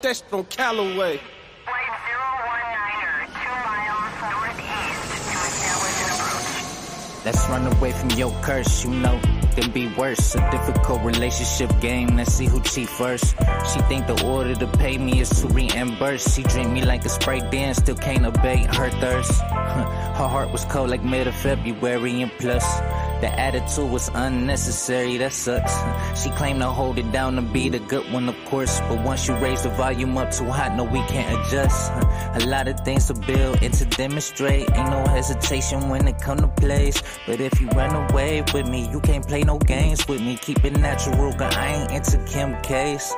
That's from Callaway. Flight 019er, 2 miles northeast to establish an approach. Let's run away from your curse, you know, then be worse. A difficult relationship game, let's see who cheat first. She think the order to pay me is to reimburse. She drink me like a Sprite then, still can't abate her thirst. Her heart was cold like mid of February, and plus the attitude was unnecessary, that sucks. She claimed to hold it down to be the good one, of course, but once you raise the volume up too hot, no, we can't adjust. A lot of things to build and to demonstrate. Ain't no hesitation when it come to place. But if you run away with me, you can't play no games with me. Keep it natural, cause I ain't into Kim K's.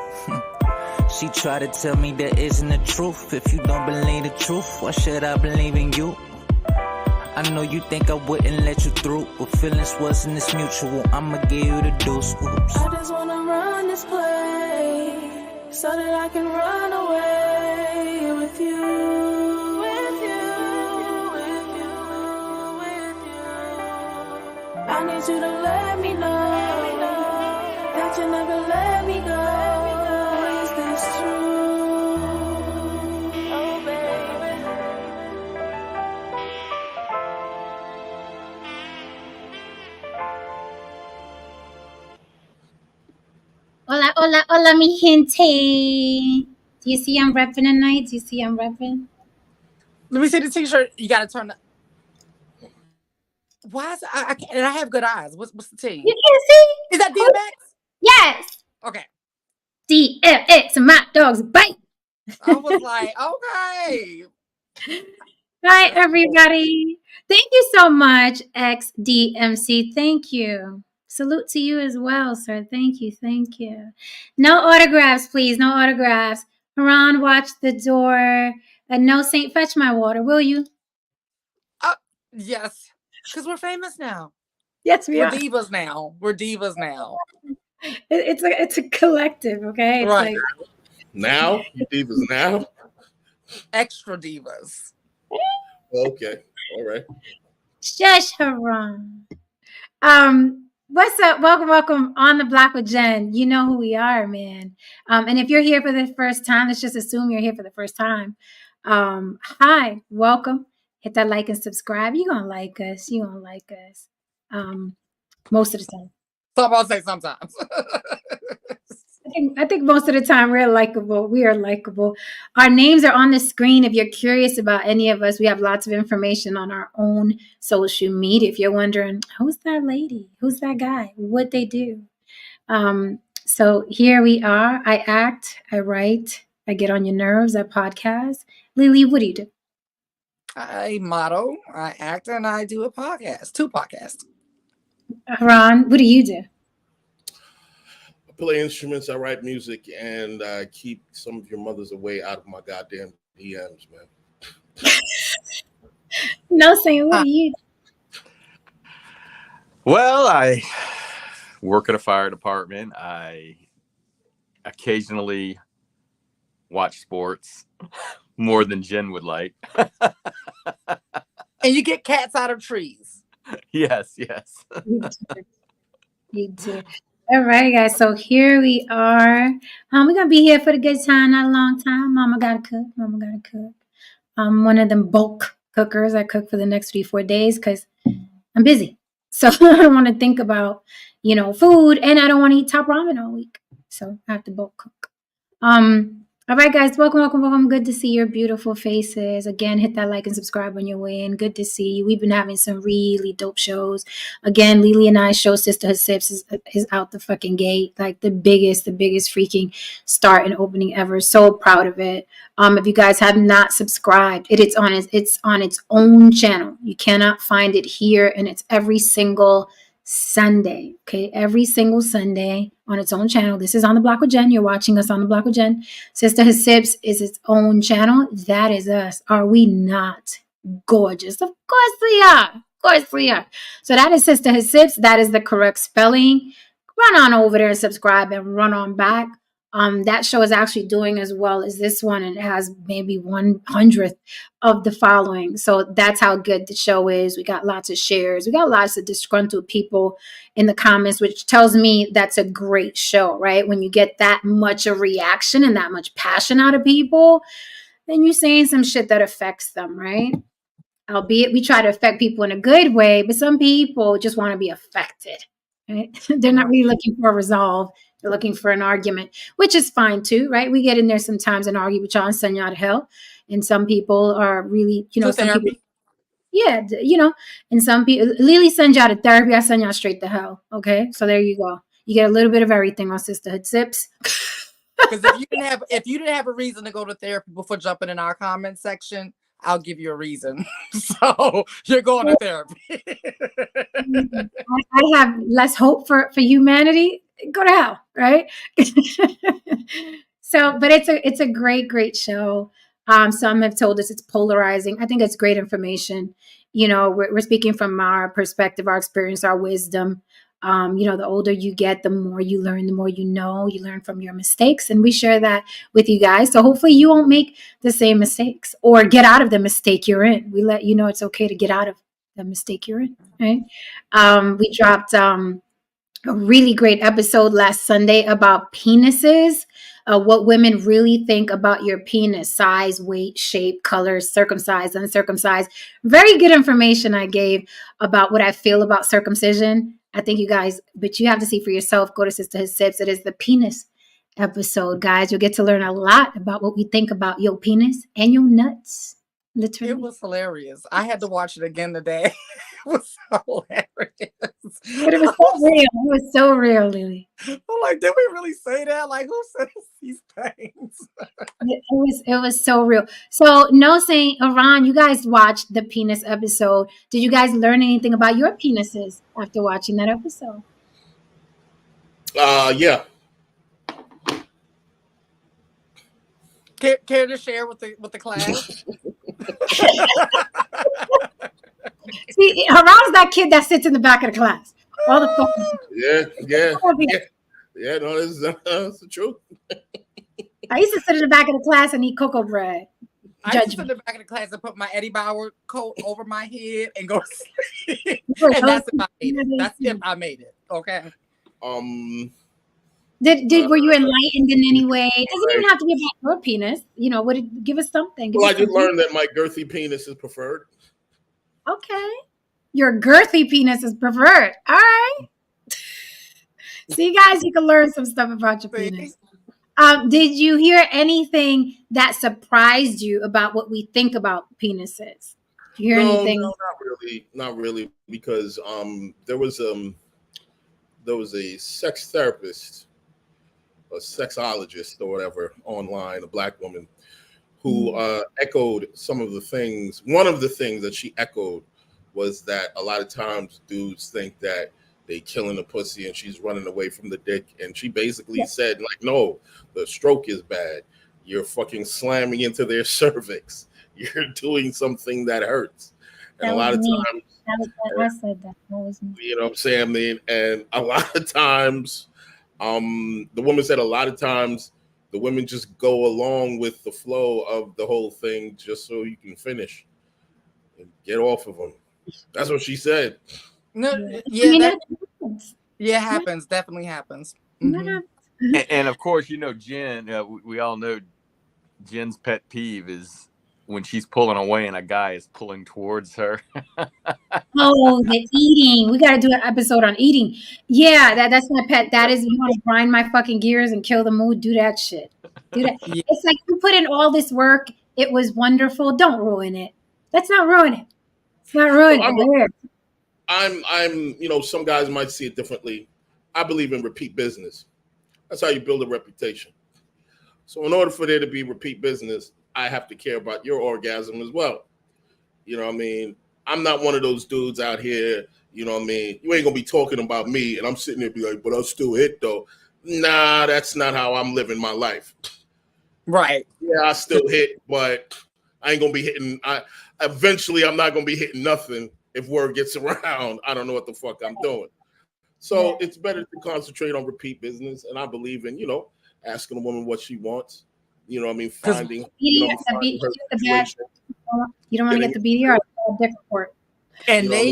She tried to tell me there isn't the truth. If you don't believe the truth, why should I believe in you? I know you think I wouldn't let you through, but feelings wasn't this mutual. I'ma give you the deuce. Oops. I just wanna run this play so that I can run away with you. With you, with you, with you. I need you to let me know that you never let me go. Is this true? Oh, baby. Hola, hola, hola, mi gente. Do you see I'm repping tonight? Do you see I'm repping? Let me see the t-shirt. You gotta turn the. Why is I can't, and I have good eyes. What's the T? You can't see? Is that DMX? Yes. Okay. DMX and my dogs bite. I was like, okay. Hi, everybody. Thank you so much, XDMC. Thank you. Salute to you as well, sir. Thank you. Thank you. No autographs, please. No autographs. Haran, watch the door. No, Saint, fetch my water, will you? Yes, because we're famous now. Yes, we We're are. divas now. We're divas now. It's a collective, okay? It's Right. like Now? You divas now? Extra divas. Okay. All right. shush, Haran. What's up? Welcome on the block with Jen. You know who we are, man. And if you're here for the first time, let's just assume you're here for the first time. Hi, welcome. Hit that like and subscribe. You're gonna like us. You're gonna like us. Most of the time. Some I'll say sometimes. I think most of the time we're likable. We are likable. Our names are on the screen. If you're curious about any of us, we have lots of information on our own social media. If you're wondering, who's that lady? Who's that guy? What they do? So here we are. I act, I write, I get on your nerves, I podcast. Lily, what do you do? I model, I act, and I do a podcast. 2 podcasts. Ron, what do you do? I play instruments, I write music, and I keep some of your mothers away out of my goddamn DMs, man. No, saying what do you do? Well, I work at a fire department. I occasionally watch sports more than Jen would like. And you get cats out of trees. Yes. You do. All right, guys. So here we are. We're gonna be here for the good time, not a long time. Mama gotta cook. I'm one of them bulk cookers. I cook for the next 3-4 days because I'm busy. So I don't want to think about, food, and I don't want to eat top ramen all week. So I have to bulk cook. All right, guys, welcome. Good to see your beautiful faces. Again, hit that like and subscribe on your way in. Good to see you. We've been having some really dope shows. Again, Lily and I's show, Sisterhood Sips, is out the fucking gate. Like the biggest freaking start and opening ever. So proud of it. If you guys have not subscribed, it's on its own channel. You cannot find it here, and it's every single Sunday. Okay, every single Sunday on its own channel. This is On the Block with Jen. You're watching us on the Block with Jen. Sisterhood Sips is its own channel. That is us. Are we not gorgeous? Of course we are. So that is Sisterhood Sips. That is the correct spelling. Run on over there and subscribe and run on back. That show is actually doing as well as this one, and it has maybe 1/100th of the following. So that's how good the show is. We got lots of shares. We got lots of disgruntled people in the comments, which tells me that's a great show, right? When you get that much a reaction and that much passion out of people, then you're saying some shit that affects them, right? Albeit we try to affect people in a good way, but some people just want to be affected. Right? They're not really looking for a resolve. They're looking for an argument, which is fine too, right? We get in there sometimes and argue with y'all and send y'all to hell. And some people are really, To some people, therapy. yeah, and some people, Lily sends y'all to therapy. I send y'all straight to hell. Okay. So there you go. You get a little bit of everything on Sisterhood Sips. Because if you didn't have a reason to go to therapy before jumping in our comment section, I'll give you a reason. So you're going to therapy. I have less hope for humanity. Go to hell, right? So, but it's a great show. Some have told us it's polarizing. I think it's great information. We're speaking from our perspective, our experience, our wisdom. The older you get, the more you learn, the more you know. You learn from your mistakes, and we share that with you guys. So hopefully you won't make the same mistakes or get out of the mistake you're in. We let you know it's okay to get out of the mistake you're in, right? We dropped a really great episode last Sunday about penises, what women really think about your penis, size, weight, shape, color, circumcised, uncircumcised. Very good information I gave about what I feel about circumcision. I think you guys, but you have to see for yourself. Go to Sisterhood Sips. It is the penis episode, guys. You'll get to learn a lot about what we think about your penis and your nuts. Literally. It was hilarious. I had to watch it again today. It was so hilarious. But it was so real. It was so real, Lily. I'm like, did we really say that? Like, who says these things? It was so real. So, no saying, Iran, you guys watched the penis episode. Did you guys learn anything about your penises after watching that episode? Yeah. Care to share with the class? See, Iran's that kid that sits in the back of the class. All the fucking Yeah, no, that's the truth. I used to sit in the back of the class and eat cocoa bread. I used to sit in the back of the class and put my Eddie Bauer coat over my head and go to sleep. And that's if I made it. That's if I made it. Okay. Were you enlightened in any way? It doesn't even have to be about your penis. Give us something. Well, I did learn that my girthy penis is preferred. Okay. Your girthy penis is preferred. All right. See, guys, you can learn some stuff about your penis. Did you hear anything that surprised you about what we think about penises? Did you hear anything? No, not really, because there was a sex therapist, a sexologist or whatever online, a black woman, who echoed some of the things. One of the things that she echoed was that a lot of times dudes think that they killing the pussy and she's running away from the dick. And she basically said, like, no, the stroke is bad. You're fucking slamming into their cervix. You're doing something that hurts. And a lot of times, I said that. That was me. You know what I'm saying? I mean, and a lot of times, the woman said a lot of times the women just go along with the flow of the whole thing just so you can finish and get off of them. That's what she said. No, It happens. Definitely happens. Mm-hmm. And of course, Jen, we all know Jen's pet peeve is when she's pulling away and a guy is pulling towards her. Oh, the eating. We got to do an episode on eating. Yeah, that's my pet. That is, you want to grind my fucking gears and kill the mood? Do that shit. Do that. Yeah. It's like you put in all this work. It was wonderful. Don't ruin it. Let's not ruin it. It's not ruin it. I'm some guys might see it differently. I believe in repeat business. That's how you build a reputation. So in order for there to be repeat business, I have to care about your orgasm as well. You know what I mean? I'm not one of those dudes out here, you know what I mean? You ain't gonna be talking about me and I'm sitting there be like, but I'll still hit though. Nah, that's not how I'm living my life. Right. Yeah, I still hit, but I ain't gonna be hitting. Eventually I'm not gonna be hitting nothing if word gets around. I don't know what the fuck I'm doing. So it's better to concentrate on repeat business. And I believe in, asking a woman what she wants. You know what I mean? 'Cause- Finding, BD, her the bad. situation. You don't want to get the BDR. Different court. And You know what I they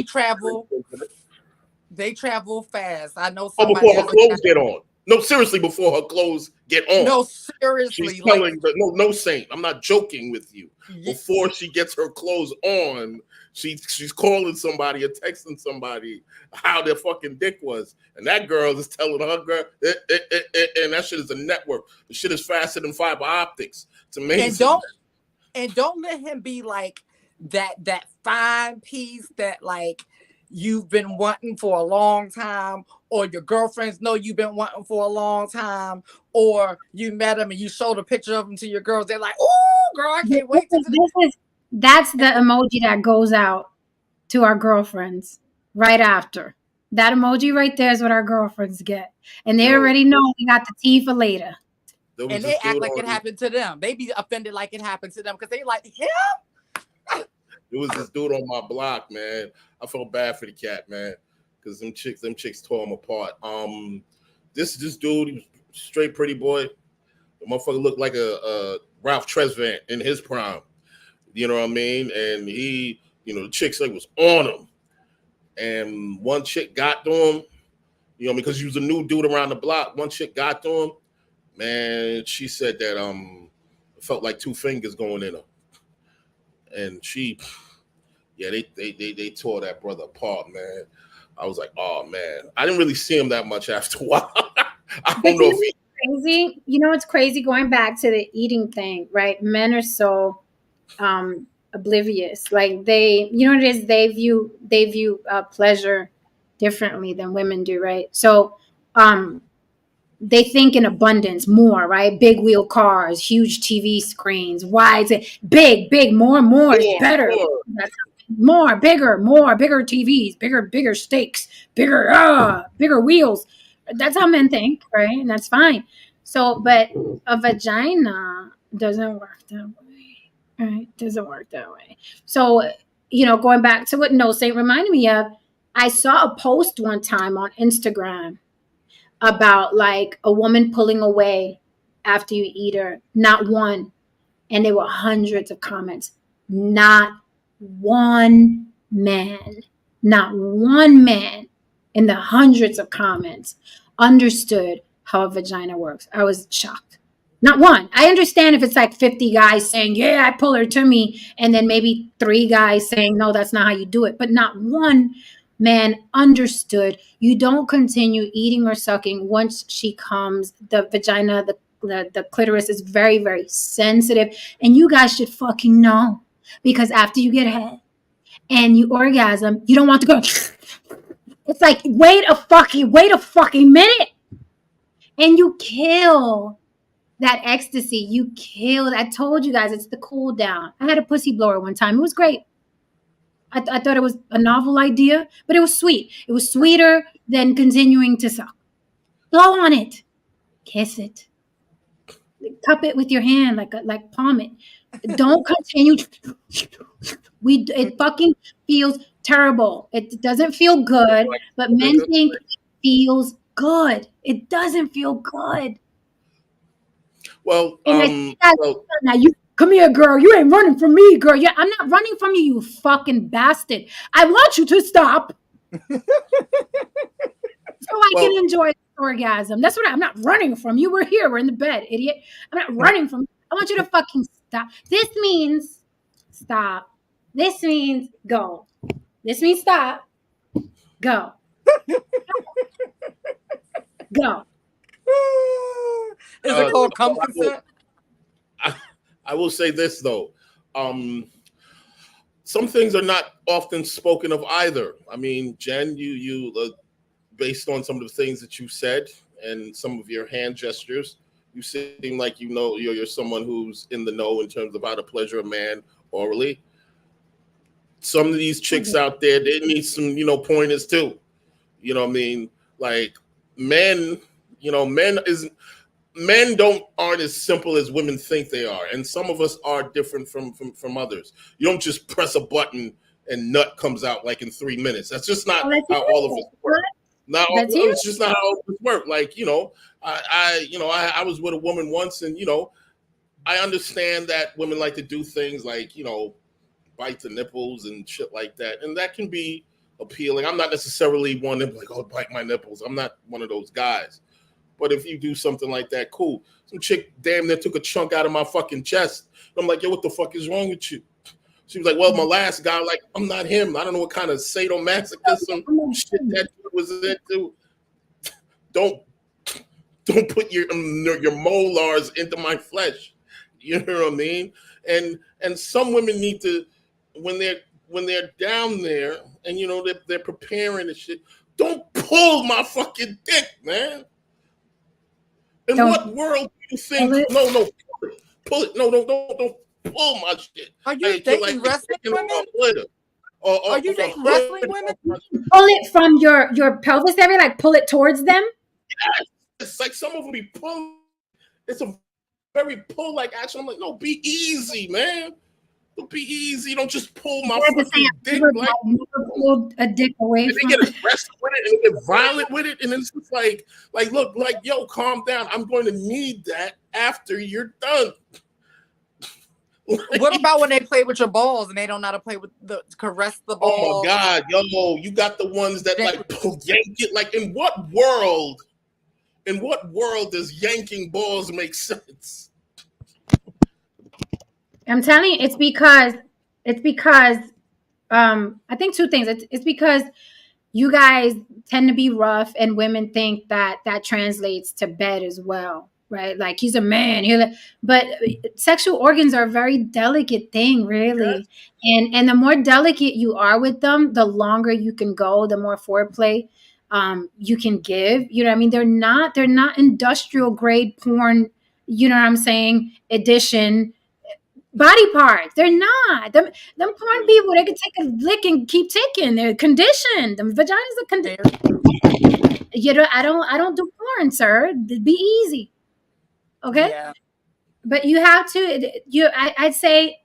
mean? travel fast. I know Oh, somebody. before her clothes get on. No, seriously, before her clothes get on. No, seriously. She's Like, telling no saint. I'm not joking with you. Before she gets her clothes on, she's calling somebody or texting somebody how their fucking dick was, and that girl is telling her girl, and that shit is a network. The shit is faster than fiber optics. It's amazing. And don't let him be like that fine piece that like you've been wanting for a long time, or your girlfriends know you've been wanting for a long time, or you met him and you showed a picture of him to your girls. They're like, "Oh, girl, I can't wait to." That's the emoji that goes out to our girlfriends right after. That emoji right there is what our girlfriends get, and they already know we got the tea for later. And they act like it happened to them. They be offended like it happened to them because they like him. There was this dude on my block, man. I felt bad for the cat, man, because them chicks tore him apart. This dude, he was straight pretty boy. The motherfucker looked like a Ralph Tresvant in his prime. You know what I mean? And he, the chick like was on him, and one chick got to him. Because he was a new dude around the block. One chick got to him, man. She said that it felt like two fingers going in her. And they tore that brother apart, man. I was like, oh man, I didn't really see him that much after a while. I don't know if he crazy. It's crazy going back to the eating thing, right? Men are so oblivious. Like they, what it is, they view pleasure differently than women do, right? So they think in abundance, more, right? Big wheel cars, huge TV screens, wide, big, more is better. More, bigger TVs, bigger steaks, bigger wheels. That's how men think, right? And that's fine. So, but a vagina doesn't work that way, right? Doesn't work that way. So, going back to what No Saint reminded me of, I saw a post one time on Instagram about like a woman pulling away after you eat her. Not one. And there were hundreds of comments. Not one man in the hundreds of comments understood how a vagina works. I was shocked. Not one. I understand if it's like 50 guys saying, yeah, I pull her to me, and then maybe 3 guys saying, no, that's not how you do it. But not one man understood. You don't continue eating or sucking once she comes. The vagina, the clitoris is very, very sensitive. And you guys should fucking know. Because after you get head and you orgasm, you don't want to go. It's like, wait a fucking minute. And you kill that ecstasy. You kill. I told you guys, it's the cool down. I had a pussy blower one time. It was great. I thought it was a novel idea, but it was sweet. It was sweeter than continuing to suck. Blow on it. Kiss it. Cup it with your hand, like palm it. Don't continue. It fucking feels terrible. It doesn't feel good, but men think it feels good. It doesn't feel good. Well, now you come here, girl. You ain't running from me, girl. Yeah, I'm not running from you, you fucking bastard. I want you to stop. So I can enjoy the orgasm. That's what I'm not running from you. We're here. We're in the bed, idiot. I'm not running from you. I want you to fucking stop. This means stop. This means go. This means stop. Go. Go. Is it called come consent? I will say this though. Some things are not often spoken of either. I mean, Jen, you based on some of the things that you said and some of your hand gestures, you seem like you're someone who's in the know in terms of how to pleasure a man orally. Some of these chicks out there, they need some, pointers too. You know what I mean? Like men, men aren't as simple as women think they are, and some of us are different from others. You don't just press a button and nut comes out like in 3 minutes. That's just not how all of us work. Now That's you. it's just not how it works. Like, I was with a woman once, and I understand that women like to do things like, bite the nipples and shit like that, and that can be appealing. I'm not necessarily one that like, oh, bite my nipples. I'm not one of those guys. But if you do something like that, cool. Some chick damn near took a chunk out of my fucking chest. I'm like, yo, what the fuck is wrong with you? She was like, well, my last guy, like, I'm not him. I don't know what kind of sadomasochism shit that was into. Don't put your molars into my flesh. You know what I mean? And some women need to, when they're down there and they're preparing and shit, don't pull my fucking dick, man. In what world do you think? No, pull it. No, don't pull my shit. Are you dating wrestling women? Are you dating wrestling women? Pull it from your pelvis area, like pull it towards them. Yes. It's like some of them be pulling. It's a very pull-like action. I'm like, no, be easy, man. Don't be easy. Don't just pull my fucking dick. Like, pulled a dick away and from they get aggressive with it and they get violent with it, and it's just like, look, like, yo, calm down. I'm going to need that after you're done. What about when they play with your balls and they don't know how to play with caress the balls? Oh my God, yo, you got the ones that like yank it. Like, in what world does yanking balls make sense? I'm telling you, it's because I think two things. It's because you guys tend to be rough, and women think that translates to bed as well, right? Like, he's a man. But sexual organs are a very delicate thing, really. Yes. And the more delicate you are with them, the longer you can go, the more foreplay you can give. You know what I mean? They're not industrial grade porn, you know what I'm saying, edition body parts. They're not. Them porn people, they can take a lick and keep ticking. They're conditioned. Them vaginas are conditioned. I don't do porn, sir. Be easy. Okay? Yeah. But you have to, I'd say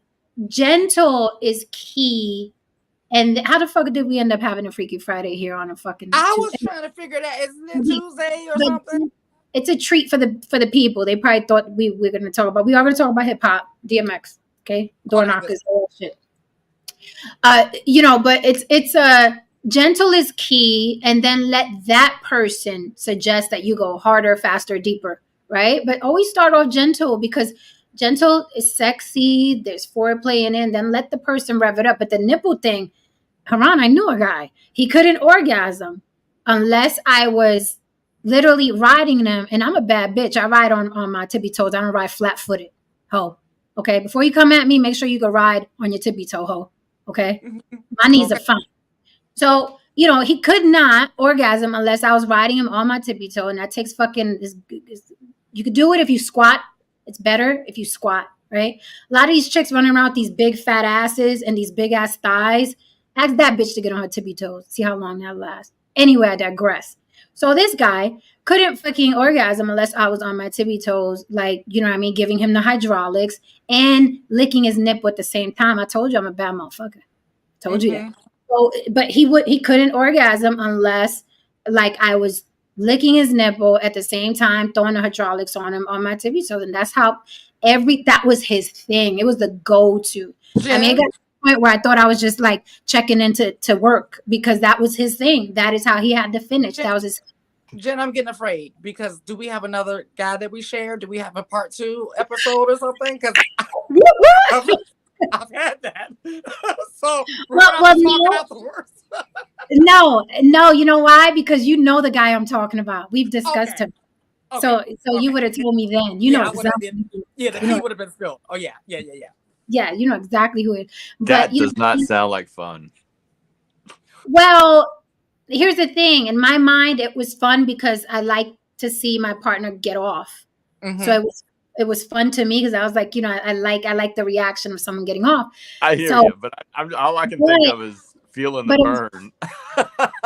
gentle is key. And how the fuck did we end up having a Freaky Friday here on a fucking I was trying to figure that. Isn't it Tuesday or something? It's a treat for the people. They probably thought we were going to talk about. We are going to talk about hip hop, DMX, okay, door knockers, all that shit. But it's gentle is key, and then let that person suggest that you go harder, faster, deeper, right? But always start off gentle, because gentle is sexy. There's foreplay in it, and then let the person rev it up. But the nipple thing, Haran, I knew a guy. He couldn't orgasm unless I was literally riding them, and I'm a bad bitch. I ride on my tippy toes. I don't ride flat-footed, ho. Okay, before you come at me, make sure you go ride on your tippy toe, ho. Okay, my knees are fine. So he could not orgasm unless I was riding him on my tippy toe, and that takes fucking. You could do it if you squat. It's better if you squat, right? A lot of these chicks running around with these big fat asses and these big ass thighs. Ask that bitch to get on her tippy toes. See how long that lasts. Anyway, I digress. So this guy couldn't fucking orgasm unless I was on my tippy toes, like, you know what I mean, giving him the hydraulics and licking his nipple at the same time. I told you I'm a bad motherfucker. Told you that. So, but he couldn't orgasm unless, like, I was licking his nipple at the same time, throwing the hydraulics on him on my tippy toes. And that's how that was his thing. It was the go-to. Yeah. I mean, it got to the point where I thought I was just like checking into work, because that was his thing. That is how he had to finish. That was his. Jen, I'm getting afraid, because do we have another guy that we share? Do we have a part 2 episode or something? Because I've had that. So we're talking out the worst. No, you know why? Because you know the guy I'm talking about. We've discussed him. Okay. So you would have told me then. You know exactly. He would have been spilled. Oh yeah. Yeah, you know exactly who it is. That does not sound like fun. Well, here's the thing. In my mind, it was fun because I like to see my partner get off. Mm-hmm. So it was fun to me, because I was like, I like the reaction of someone getting off. I hear you, but all I can think of is feeling the burn.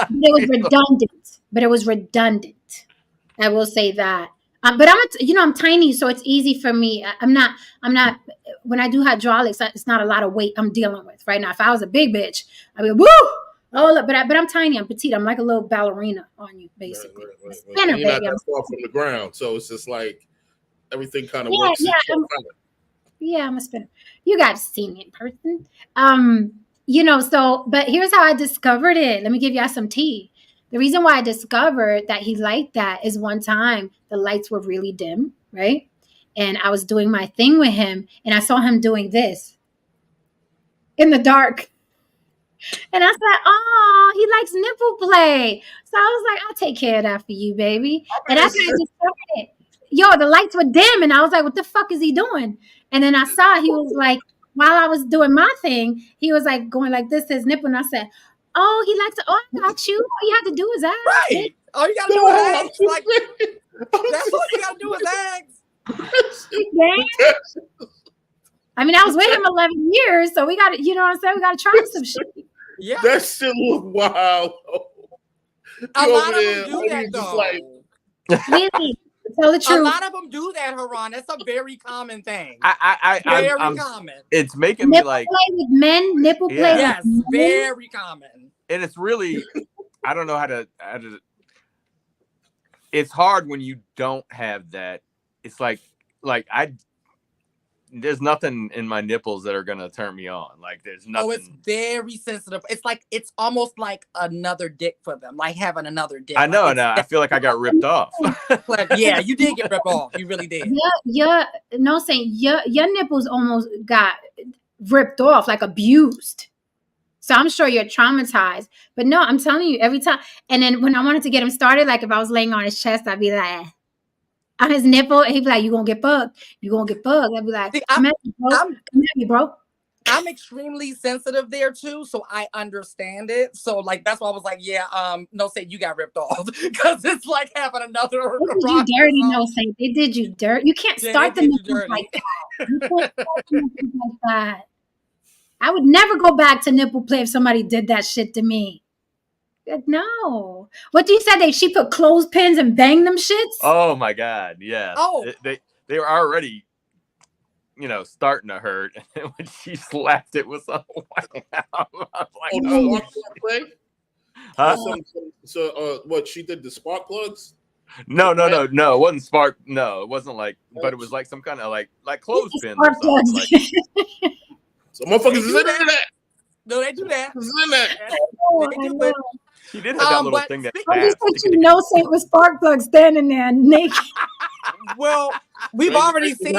It was redundant. I will say that. But I'm tiny, so it's easy for me. I'm not. When I do hydraulics, it's not a lot of weight I'm dealing with right now. If I was a big bitch, I'd be woo. Oh, look, but I'm tiny. I'm petite. I'm like a little ballerina on you, basically. Right. Spinner, And you're not baby. that far from the ground, so it's just like everything kind of Yeah, works itself out. yeah, I'm a spinner. You got to see me in person. So, but here's how I discovered it. Let me give y'all some tea. The reason why I discovered that he liked that is one time the lights were really dim, right? And I was doing my thing with him, and I saw him doing this in the dark. And I said, "Oh, he likes nipple play." So I was like, "I'll take care of that for you, baby." And that's how I discovered it. Yo, the lights were dim, and I was like, "What the fuck is he doing?" And then I saw he was like, while I was doing my thing, he was like going like this, his nipple, and I said, "Oh, he likes to. Oh, I got you. All you have to do is ask." Right. All you gotta do is ask. Like, that's all you gotta do is ask. I mean, I was with him 11 years, so we got to, you know what I'm saying? We got to try some shit. Yeah. That shit look wild. A lot of them do that, though. Really? Tell the truth. A lot of them do that, Haran. That's a very common thing. I'm common. It's making nipple me like play with men, nipple play with Yes, men. very common. and it's really I don't know how to it's hard when you don't have that. It's like there's nothing in my nipples that are gonna turn me on. Like there's nothing. Oh, it's very sensitive. It's like it's almost like another dick for them, like having another dick. I know like now. I feel like I got ripped off. Like, yeah, you did get ripped off. You really did. Your nipples almost got ripped off, like abused. So I'm sure you're traumatized. But no, I'm telling you, every time. And then when I wanted to get him started, like if I was laying on his chest, I'd be like, on his nipple, and he'd be like, "You gonna get bugged? You gonna get bugged?" I'd be like, See, "Come at me, bro. Come at me, bro." I'm extremely sensitive there too, so I understand it. So like that's why I was like, yeah, no, say you got ripped off because it's like having another. They did you dirty, no say. They did you dirt. You can't start the nipples like that. You can't start the nipples like that. I would never go back to nipple play if somebody did that shit to me. No. What do you say? She put clothespins and banged them shits? Oh my god, yeah. Oh, they were already, starting to hurt, and when she slapped, it was so. I was like, huh? So, what she did the spark plugs? No. It wasn't spark. No, it wasn't like. But it was like some kind of like clothespins or something. Like, so motherfuckers is in that. No, they do that. I know. She did have that little thing that. I just want you to know, say it was spark plug standing there naked. Well, we've already seen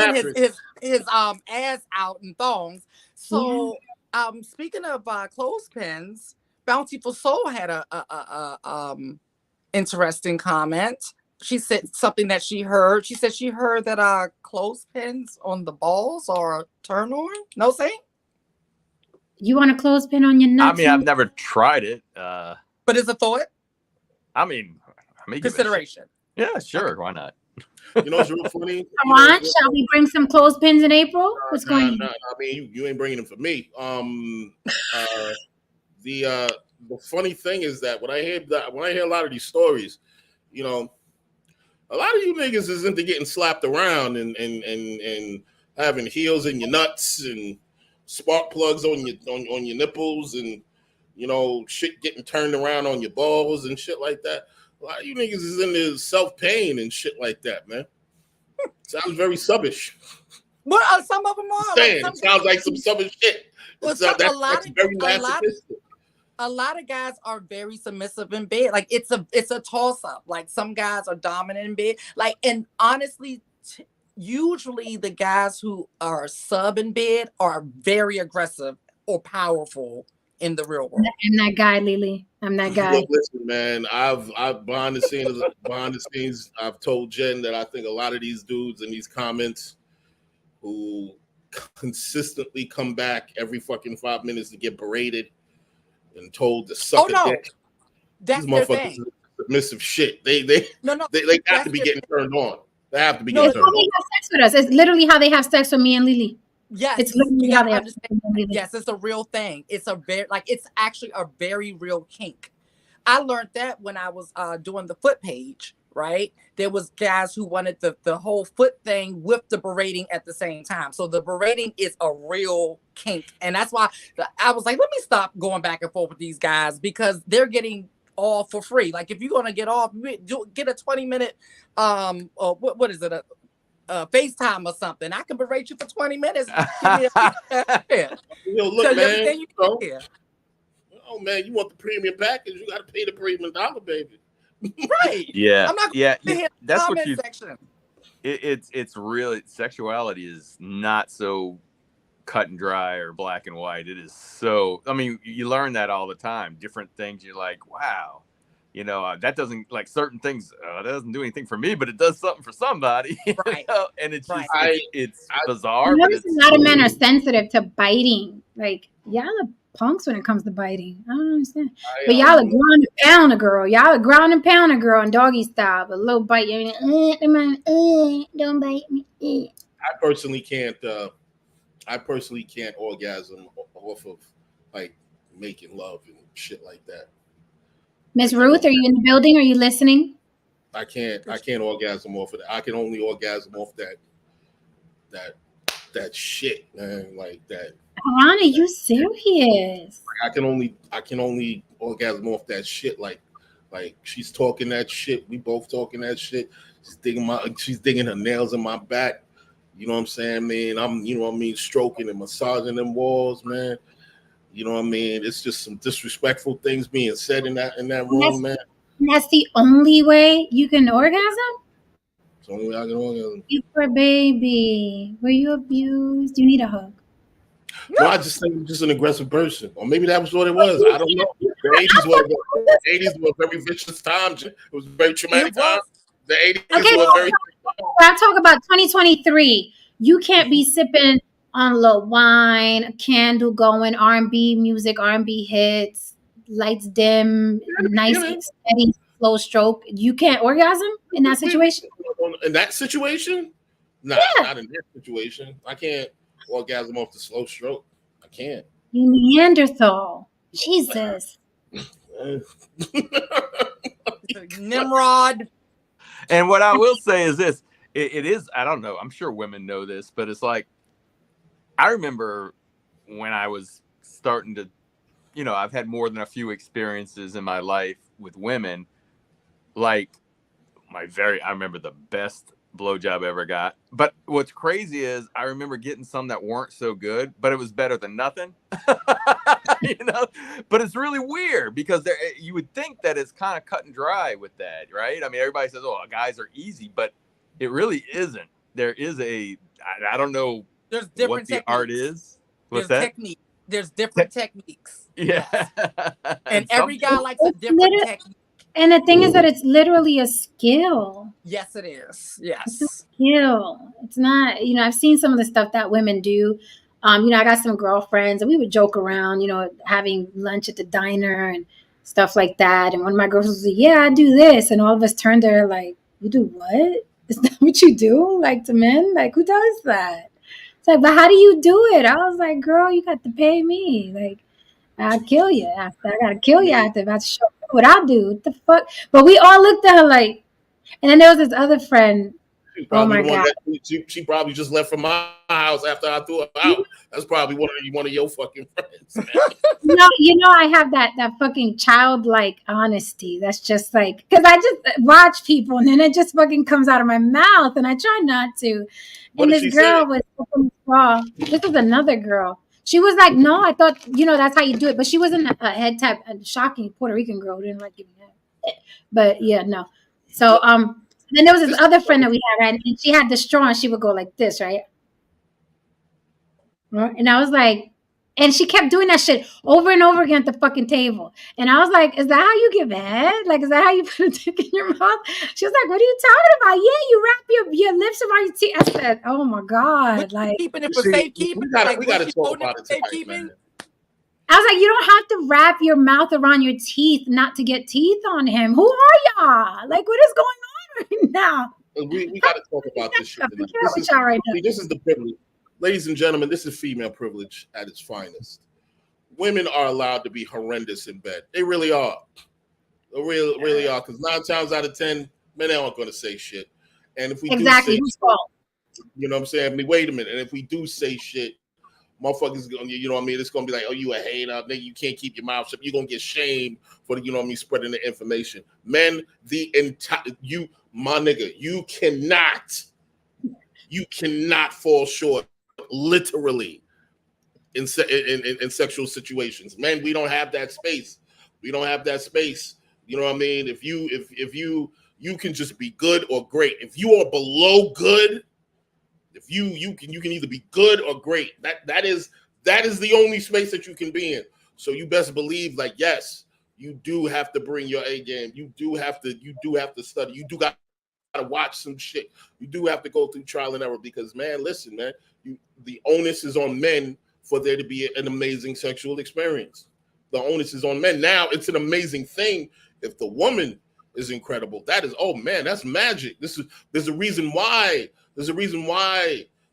his ass out in thongs. So, speaking of clothespins, Bountiful Soul had a interesting comment. She said something that she heard. She said she heard that clothespins on the balls are a turn on. No say? You want a clothespin on your nuts? I mean, I've never tried it. But it's a thought. I mean consideration. Yeah, sure. Why not? You know what's real funny? Come on, shall we bring some clothespins in April? What's going on? I mean, you ain't bringing them for me. The funny thing is that when I hear a lot of these stories, a lot of you niggas is into getting slapped around and having heels in your nuts and spark plugs on your nipples and shit getting turned around on your balls and shit like that. A lot of you niggas is into self-pain and shit like that, man. Sounds very subbish. Well, some of them are. It sounds like some subbish shit. Well, that's very masochistic. A lot of guys are very submissive in bed. Like it's a toss up. Like some guys are dominant in bed. Like, and honestly, usually the guys who are sub in bed are very aggressive or powerful in the real world. I'm that guy, Lily. I'm that guy. Look, listen, man. I've behind the scenes, I've told Jen that I think a lot of these dudes in these comments who consistently come back every fucking 5 minutes to get berated and told to suck a dick. That's these motherfuckers are submissive shit. They have to be getting turned on. They have to be getting turned on. They have sex with us. It's literally how they have sex with me and Lily. Yes, it's literally how they have sex with me. Yes, it's a real thing. It's actually a very real kink. I learned that when I was doing the foot page. right? There was guys who wanted the whole foot thing with the berating at the same time. So the berating is a real kink. And that's why I was like, let me stop going back and forth with these guys, because they're getting all for free. Like, if you're going to get off, get a 20-minute, what is it? FaceTime or something. I can berate you for 20 minutes. Give me a Look, tell you man, everything you hear. oh man, you want the premium package? You got to pay the premium dollar, baby. Right. Yeah. I'm not yeah. going to hit the That's what comment you. section. It's really, sexuality is not so cut and dry or black and white. It is so. I mean, you learn that all the time. Different things. You're like, wow. That doesn't, like, certain things, that doesn't do anything for me, but it does something for somebody. Right. And it's just, Right. it's I bizarre. notice a lot of men are sensitive to biting. Like, y'all are punks when it comes to biting. I don't understand. But y'all are ground and pound a girl. Y'all are ground and pound a girl in doggy style. But a little bite, don't bite me. I personally can't orgasm off of, like, making love and shit like that. Miss Ruth, are you in the building? Are you listening? I can't orgasm off of that. I can only orgasm off that shit, man. Like that. Ron, are you serious? I can only orgasm off that shit. Like she's talking that shit. We both talking that shit. She's digging her nails in my back. You know what I'm saying, man? I'm, stroking and massaging them walls, man. You know what I mean? It's just some disrespectful things being said in that room, man. That's the only way you can orgasm? It's the only way I can orgasm. You poor baby. Were you abused? You need a hug. No, I just think I'm just an aggressive person. Or maybe that was what it was. I don't know. The 80s was a very vicious time. It was a very traumatic time. The 80s was very... I'll talk about 2023. You can't be sipping on a little wine, a candle going, R&B music, R&B hits, lights dim, nice, steady, slow stroke. You can't orgasm in that situation? In that situation? Nah, not in that situation. I can't orgasm off the slow stroke. I can't. You Neanderthal. Jesus. Nimrod. And what I will say is this. It is, I don't know, I'm sure women know this, but it's like, I remember when I was starting to, I've had more than a few experiences in my life with women. Like, I remember the best blowjob I ever got. But what's crazy is I remember getting some that weren't so good, but it was better than nothing. But it's really weird because you would think that it's kind of cut and dry with that, right? I mean, everybody says, oh, guys are easy, but it really isn't. There is I don't know. There's different what the techniques. art is. What's that? Technique. There's different techniques. Yeah. And every guy likes a different technique. And the thing is that it's literally a skill. Yes, it is. Yes. It's a skill. It's not, I've seen some of the stuff that women do. I got some girlfriends and we would joke around, having lunch at the diner and stuff like that. And one of my girls was like, yeah, I do this. And all of us turned there like, you do what? Is that what you do? Like, to men? Like, who does that? It's like, but how do you do it? I was like, girl, you got to pay me. Like, I'll kill you after. I got to kill you after. If I show you what I do. What the fuck? But we all looked at her like, and then there was this other friend. Oh my God. She probably just left from my house after I threw her out. That's probably one of your fucking friends, man. I have that fucking childlike honesty. That's just like, because I just watch people and then it just fucking comes out of my mouth and I try not to. And this girl was raw. This was another girl. She was like, no, I thought, that's how you do it. But she wasn't a head type, a shocking Puerto Rican girl who didn't like giving head. But yeah, no. So, then there was this other friend that we had, right? And she had the straw and she would go like this, right? And I was like, and she kept doing that shit over and over again at the fucking table. And I was like, is that how you give head? Like, is that how you put a dick in your mouth? She was like, what are you talking about? Yeah, you wrap your lips around your teeth. I said, oh my God. Like, keeping it for safekeeping. We got to talk about it tonight, man. I was like, you don't have to wrap your mouth around your teeth not to get teeth on him. Who are y'all? Like, what is going on right now? We got to talk about this shit tonight. This is the privilege. Ladies and gentlemen, this is female privilege at its finest. Women are allowed to be horrendous in bed. They really are. They really are. Because 9 times out of 10, Men aren't going to say shit. And if we exactly, do whose say, fault? you know what I'm saying? I mean, wait a minute. And if we do say shit, motherfuckers going to, you know what I mean? It's going to be like, oh, you a hater. Nigga, you can't keep your mouth shut. You're going to get shamed for, the, you know what I mean, spreading the information. Men, my nigga, you cannot fall short, literally, in sexual situations. Men, we don't have that space. We don't have that space. You know what I mean? If you can just be good or great. If you are below good, if you can either be good or great. That is the only space that you can be in. So you best believe, like, yes, you do have to bring your A game. You do have to study. You do got to watch some shit. You do have to go through trial and error because, man, listen, man, the onus is on men for there to be an amazing sexual experience. The onus is on men. Now it's an amazing thing if the woman is incredible. That is, oh man, that's magic. There's a reason why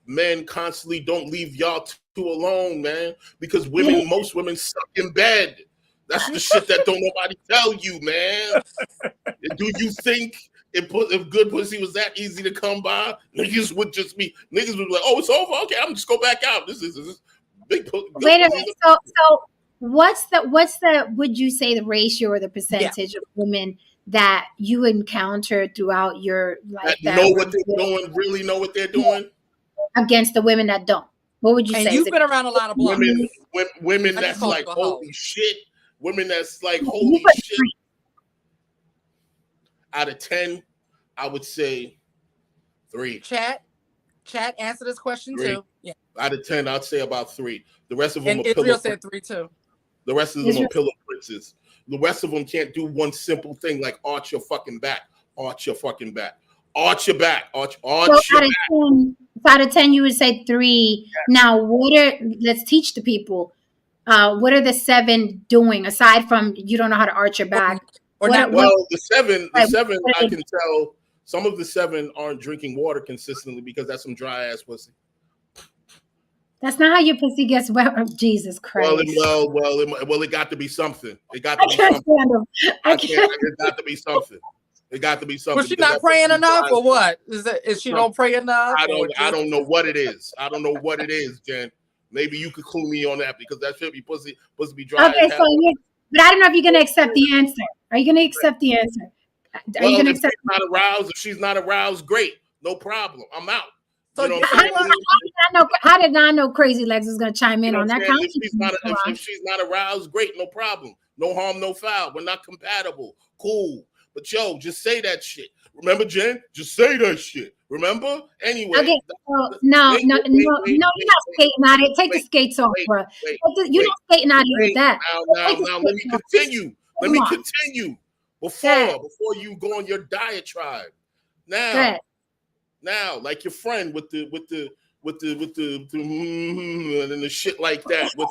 men constantly don't leave y'all two alone, man. Because most women suck in bed. That's the shit that don't nobody tell you, man. Do you think if good pussy was that easy to come by, niggas would be like, oh, it's over. Okay, I'm just go back out. This is big. Wait a minute. So what's the would you say the ratio or the percentage of women that you encountered throughout your life that know what they're doing, really know what they're doing against the women that don't? What would you say? And you've been around a lot of blocks. Women that's like holy shit. Women that's like holy shit. Out of 10, I would say 3. Chat, answer this question 3. too. Yeah. Out of 10, I'd say about 3. The rest of them and are Israel pillow. Said 3 too. The rest of them are pillow princes. The rest of them can't do one simple thing like arch your fucking back. Arch your fucking back. Arch your back. Arch your back. Out of 10, you would say 3. Yeah. Now, let's teach the people. What are the 7 doing aside from you don't know how to arch your back? The 7, I can tell some of the 7 aren't drinking water consistently because that's some dry ass pussy. That's not how your pussy gets wet. Oh, Jesus Christ. Well, it got to be something. It got to be something. It got to be something. It got to be something. Was she not praying enough, or what? Is she don't pray enough? I don't know what it is. I don't know what it is, Jen. Maybe you could clue me on that because that should be pussy be dry. Okay, but I don't know if you're gonna accept the answer. Are you gonna accept the answer? Are you gonna accept? If she's not aroused, great, no problem. I'm out. So you know how did I know Crazy Legs was gonna chime in on that? If she's not aroused, great, no problem. No harm, no foul. We're not compatible. Cool. But just say that shit. Remember, Jen? Just say that shit. Remember? Anyway. Okay. No, you're not skating at it. Take the skates off, bro. You're not skating at it with that. Now, let me continue. Let me continue. Before you go on your diatribe. Now, like your friend with the and the shit like that. With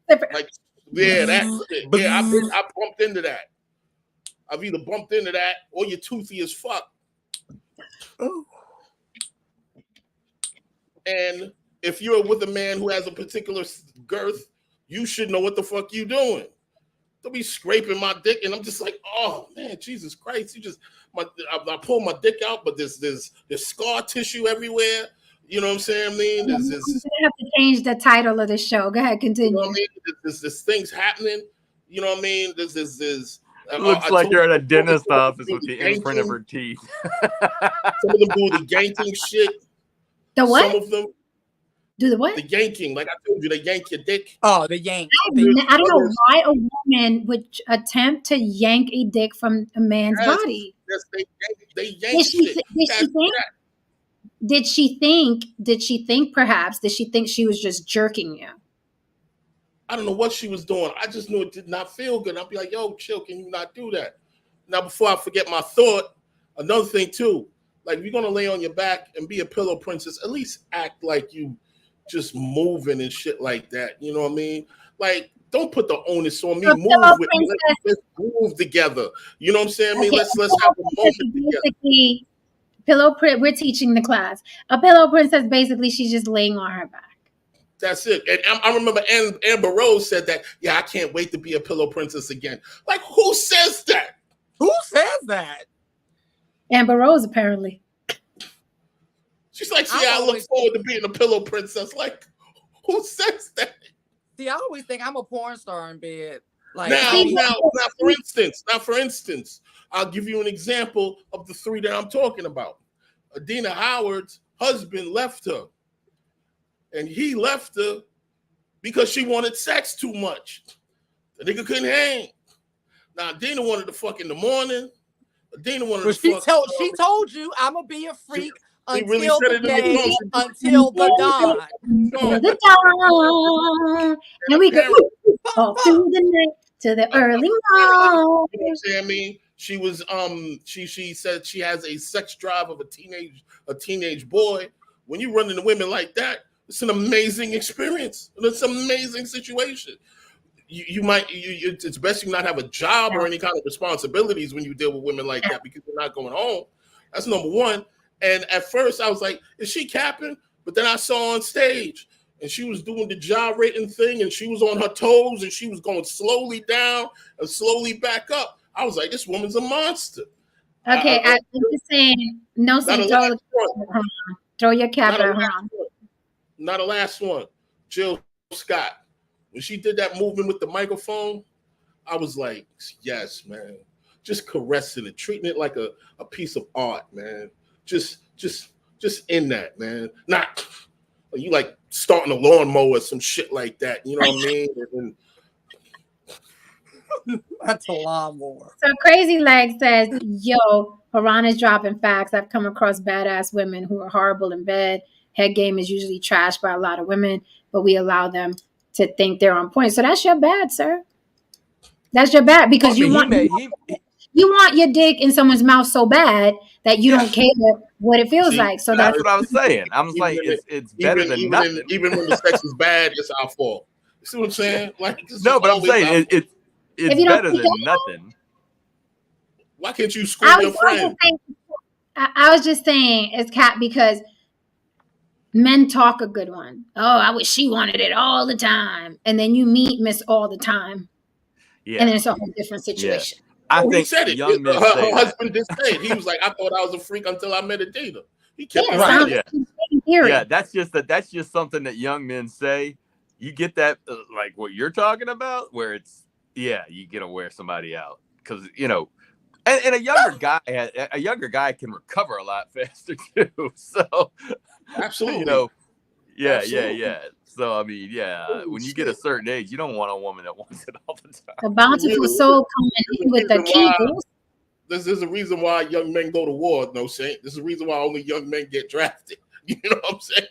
the like, that shit. Yeah, I bumped into that. I've either bumped into that or you're toothy as fuck. And if you're with a man who has a particular girth, you should know what the fuck you doing. They'll be scraping my dick, and I'm just like, oh man, Jesus Christ! I pull my dick out, but there's scar tissue everywhere. You know what I'm saying? I mean, you have to change the title of the show. Go ahead, continue. You know what I mean? There's things happening. You know what I mean? There's It looks like you're at a dentist office with the imprint of her teeth. Some of them do the yanking shit. The what? Some of them do the what? The yanking. Like I told you, they yank your dick. Oh, the yank. I don't know why a woman would attempt to yank a dick from a man's body. Yes, they yank shit. Did she think perhaps she was just jerking you? I don't know what she was doing. I just knew it did not feel good. I'll be like, yo, chill, can you not do that? Now, before I forget my thought, another thing too, like if you're gonna lay on your back and be a pillow princess, at least act like you just moving and shit like that. You know what I mean? Like, don't put the onus on me. Move with me. Let's move together. You know what I'm saying? I mean, let's have a moment together. We're teaching the class. A pillow princess, basically, she's just laying on her back. That's it. And I remember Amber Rose said that, yeah, I can't wait to be a pillow princess again. Like, who says that? Who says that? Amber Rose, apparently. She's like, see, I look forward to being a pillow princess. Like, who says that? See, I always think I'm a porn star in bed. Like now, for instance, I'll give you an example of the three that I'm talking about. Adina Howard's husband left her, and he left her because she wanted sex too much. The nigga couldn't hang. Now, Adina wanted to fuck in the morning. Adina wanted to fuck. She told you I'm gonna be a freak until really the day, until the dawn. The dawn. And we go all through the night to the early morning. You know what I mean? She was she said she has a sex drive of a teenage boy. When you run into women like that, it's an amazing experience. It's an amazing situation. It's best you not have a job or any kind of responsibilities when you deal with women like that because you're not going home. That's number one. And at first I was like, is she capping? But then I saw on stage and she was doing the gyrating thing and she was on her toes and she was going slowly down and slowly back up. I was like, this woman's a monster. Okay, I'm just saying, no, throw your cap at her. Not a last one. Jill Scott. When she did that movement with the microphone, I was like, yes, man. Just caressing it, treating it like a piece of art, man. Just in that, man. Not you like starting a lawnmower or some shit like that. You know what I mean? That's a lawnmower. So Crazy Leg says, yo, Piranha's dropping facts. I've come across badass women who are horrible in bed. Head game is usually trashed by a lot of women, but we allow them to think they're on point. So that's your bad, sir. That's your bad because you want your dick in someone's mouth so bad that you don't care what it feels like. So that's what I was saying. I was like, it's better than nothing. Even when the sex is bad, it's our fault. You see what I'm saying? Like, no, but I'm saying it's better than nothing. Why can't you screw your friend? I was just saying it's cat because men talk a good one. Oh, I wish she wanted it all the time. And then you meet Miss all the time. Yeah. And then it's a whole different situation. Yeah. I think said it. Young men her husband just said he was like, I thought I was a freak until I met Adina. He kept it right. Yeah, that's just something that young men say. You get that like what you're talking about, where it's you get to wear somebody out because and a younger guy can recover a lot faster too. So absolutely, absolutely. Yeah. So I mean, when you get a certain age, you don't want a woman that wants it all the time. A bountiful soul coming in with the kegels. This is the reason why young men go to war. No, Saint. This is the reason why only young men get drafted. You know what I'm saying?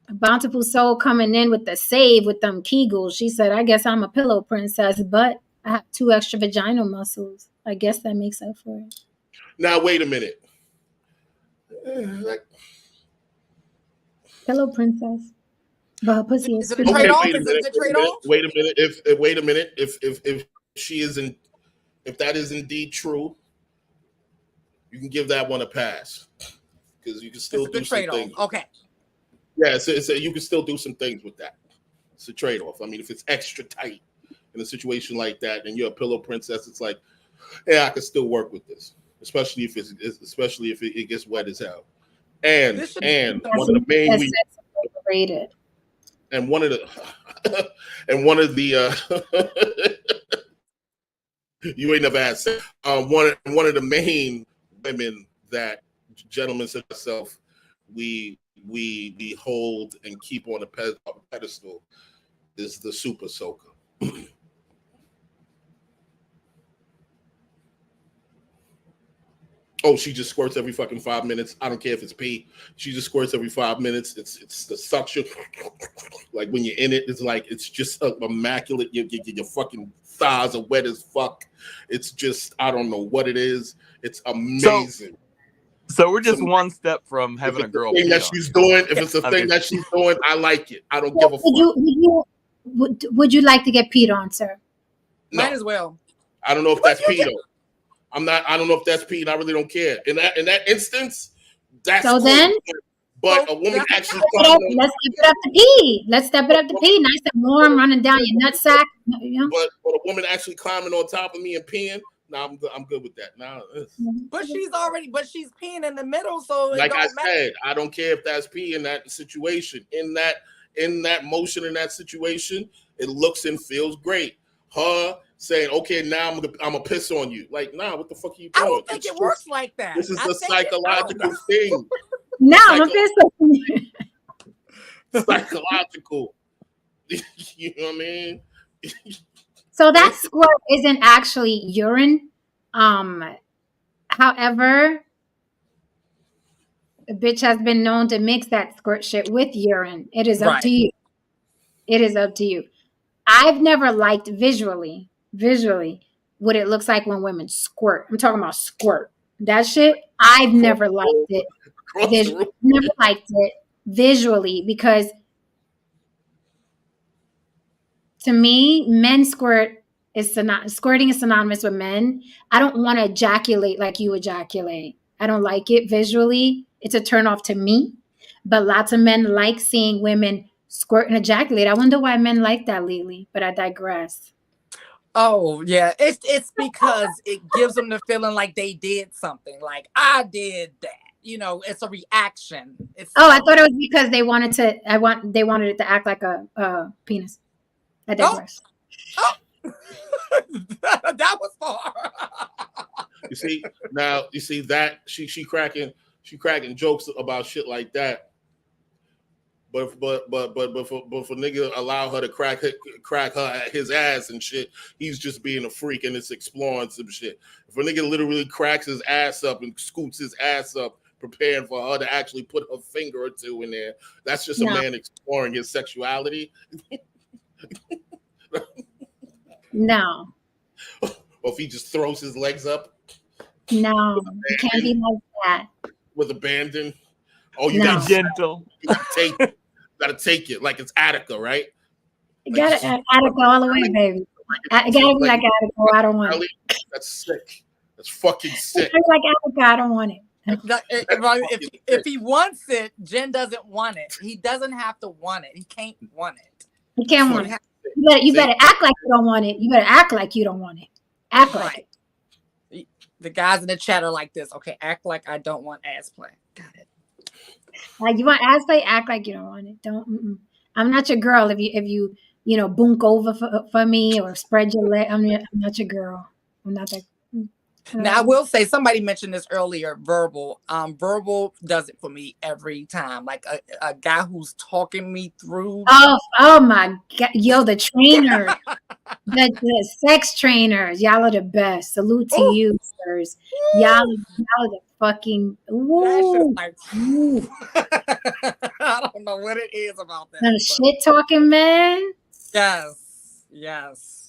A bountiful soul coming in with the save with them kegels. She said, I guess I'm a pillow princess, but I have 2 extra vaginal muscles. I guess that makes up for it. Now, wait a minute. Pillow princess. But her pussy is wait a minute. If she isn't, if that is indeed true, you can give that one a pass because you can still do some things. Okay. Yeah, so you can still do some things with that. It's a trade-off. I mean, if it's extra tight in a situation like that, and you're a pillow princess, it's like, I can still work with this, especially if it gets wet as hell. And one of the main reasons, and one of the you ain't never asked one of the main women that gentlemen such as myself we hold and keep on a pedestal is the super soaker. Oh, she just squirts every fucking 5 minutes. I don't care if it's pee. She just squirts every 5 minutes. It's the suction. Like when you're in it, it's like it's just immaculate. Your fucking thighs are wet as fuck. It's just I don't know what it is. It's amazing. So we're just one step from having a girl. Thing that she's doing. If it's a thing that she's doing, I like it. I don't give a fuck. Would you like to get peed on, sir? No. Might as well. I don't know if that's pedo. I don't know if that's Pete. I really don't care. In that instance, that's so cool. Then. But a woman actually. Let's step it up to pee. Let's step it up to pee. Nice and warm, running down your nutsack. But a woman actually climbing on top of me and peeing. I'm good with that. Now, But she's peeing in the middle, so it like I don't matter. said, I don't care if that's pee in that situation. In that motion, in that situation, it looks and feels great. Her saying, "Okay, now I'm gonna piss on you." Like, nah, what the fuck are you doing? I don't think it works like that. This is I a think psychological thing. No, I'm pissed. Psychological. You know what I mean? So that squirt isn't actually urine. However, a bitch has been known to mix that squirt shit with urine. It is up to you. It is up to you. I've never liked visually what it looks like when women squirt. I'm talking about squirt. That shit, I've never liked it. Never liked it visually because to me, men squirting is synonymous with men. I don't want to ejaculate like you ejaculate. I don't like it visually. It's a turn off to me. But lots of men like seeing women squirt and ejaculate. I wonder why men like that lately, but I digress. Oh yeah, it's because it gives them the feeling like they did something, like I did that. You know, it's a reaction. I thought it was because they wanted it to act like a penis. I digress. Oh. That was far. You see that she cracking jokes about shit like that. But for nigga allow her to crack his ass and shit, he's just being a freak and it's exploring some shit. If a nigga literally cracks his ass up and scoots his ass up, preparing for her to actually put her finger or two in there, that's just a man exploring his sexuality. No. Or if he just throws his legs up. No, it can't be like that. With abandon. Oh, you got gentle. You gotta take it like it's Attica, right? You gotta Attica all the way, baby. It gotta be like Attica. I don't want it. That's sick. That's fucking sick. It's like Attica. I don't want it. If he wants it, Jen doesn't want it. He doesn't have to want it. He can't want it. He can't want it. You better act like you don't want it. You better act like you don't want it. Act like it. The guys in the chat are like this. Okay, act like I don't want ass play. Got it. Like you want ass play, act like you don't want it. Don't. Mm-mm. I'm not your girl. If you boonk over for me or spread your leg, I'm not your girl. I'm not that. Now I will say somebody mentioned this earlier. Verbal does it for me every time. Like a guy who's talking me through. Oh my god, yo, the trainer, the sex trainers, y'all are the best. Salute to you, sirs. Y'all are the fucking. Woo. Like, I don't know what it is about that. The shit talking man. Yes.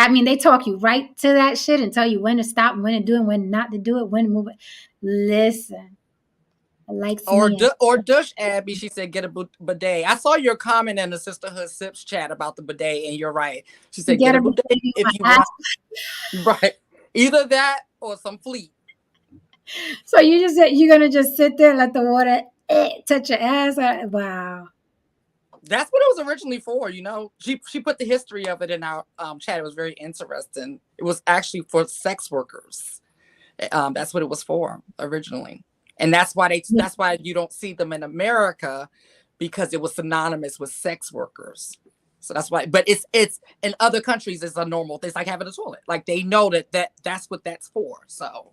I mean, they talk you right to that shit and tell you when to stop, when to do it, when not to do it, when to move it. Listen, I like or Dush Abby. She said, "Get a bidet." I saw your comment in the Sisterhood Sips chat about the bidet, and you're right. She said, "Get a bidet if you want." Right, either that or some Fleet. So you just said you're gonna just sit there, let the water touch your ass. Wow. That's what it was originally for, She put the history of it in our chat. It was very interesting. It was actually for sex workers. That's what it was for originally, and that's why you don't see them in America, because it was synonymous with sex workers. So that's why. But it's in other countries it's a normal thing. It's like having a toilet. Like they know that's what that's for. So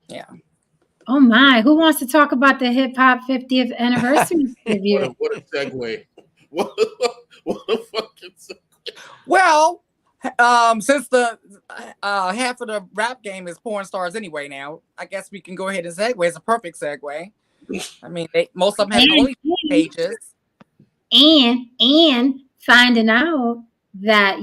yeah. Oh my, who wants to talk about the hip hop 50th anniversary tribute? What a segue. What a fucking segue. Well, since the half of the rap game is porn stars anyway now, I guess we can go ahead and segue. It's a perfect segue. I mean, most of them have only pages. And finding out that,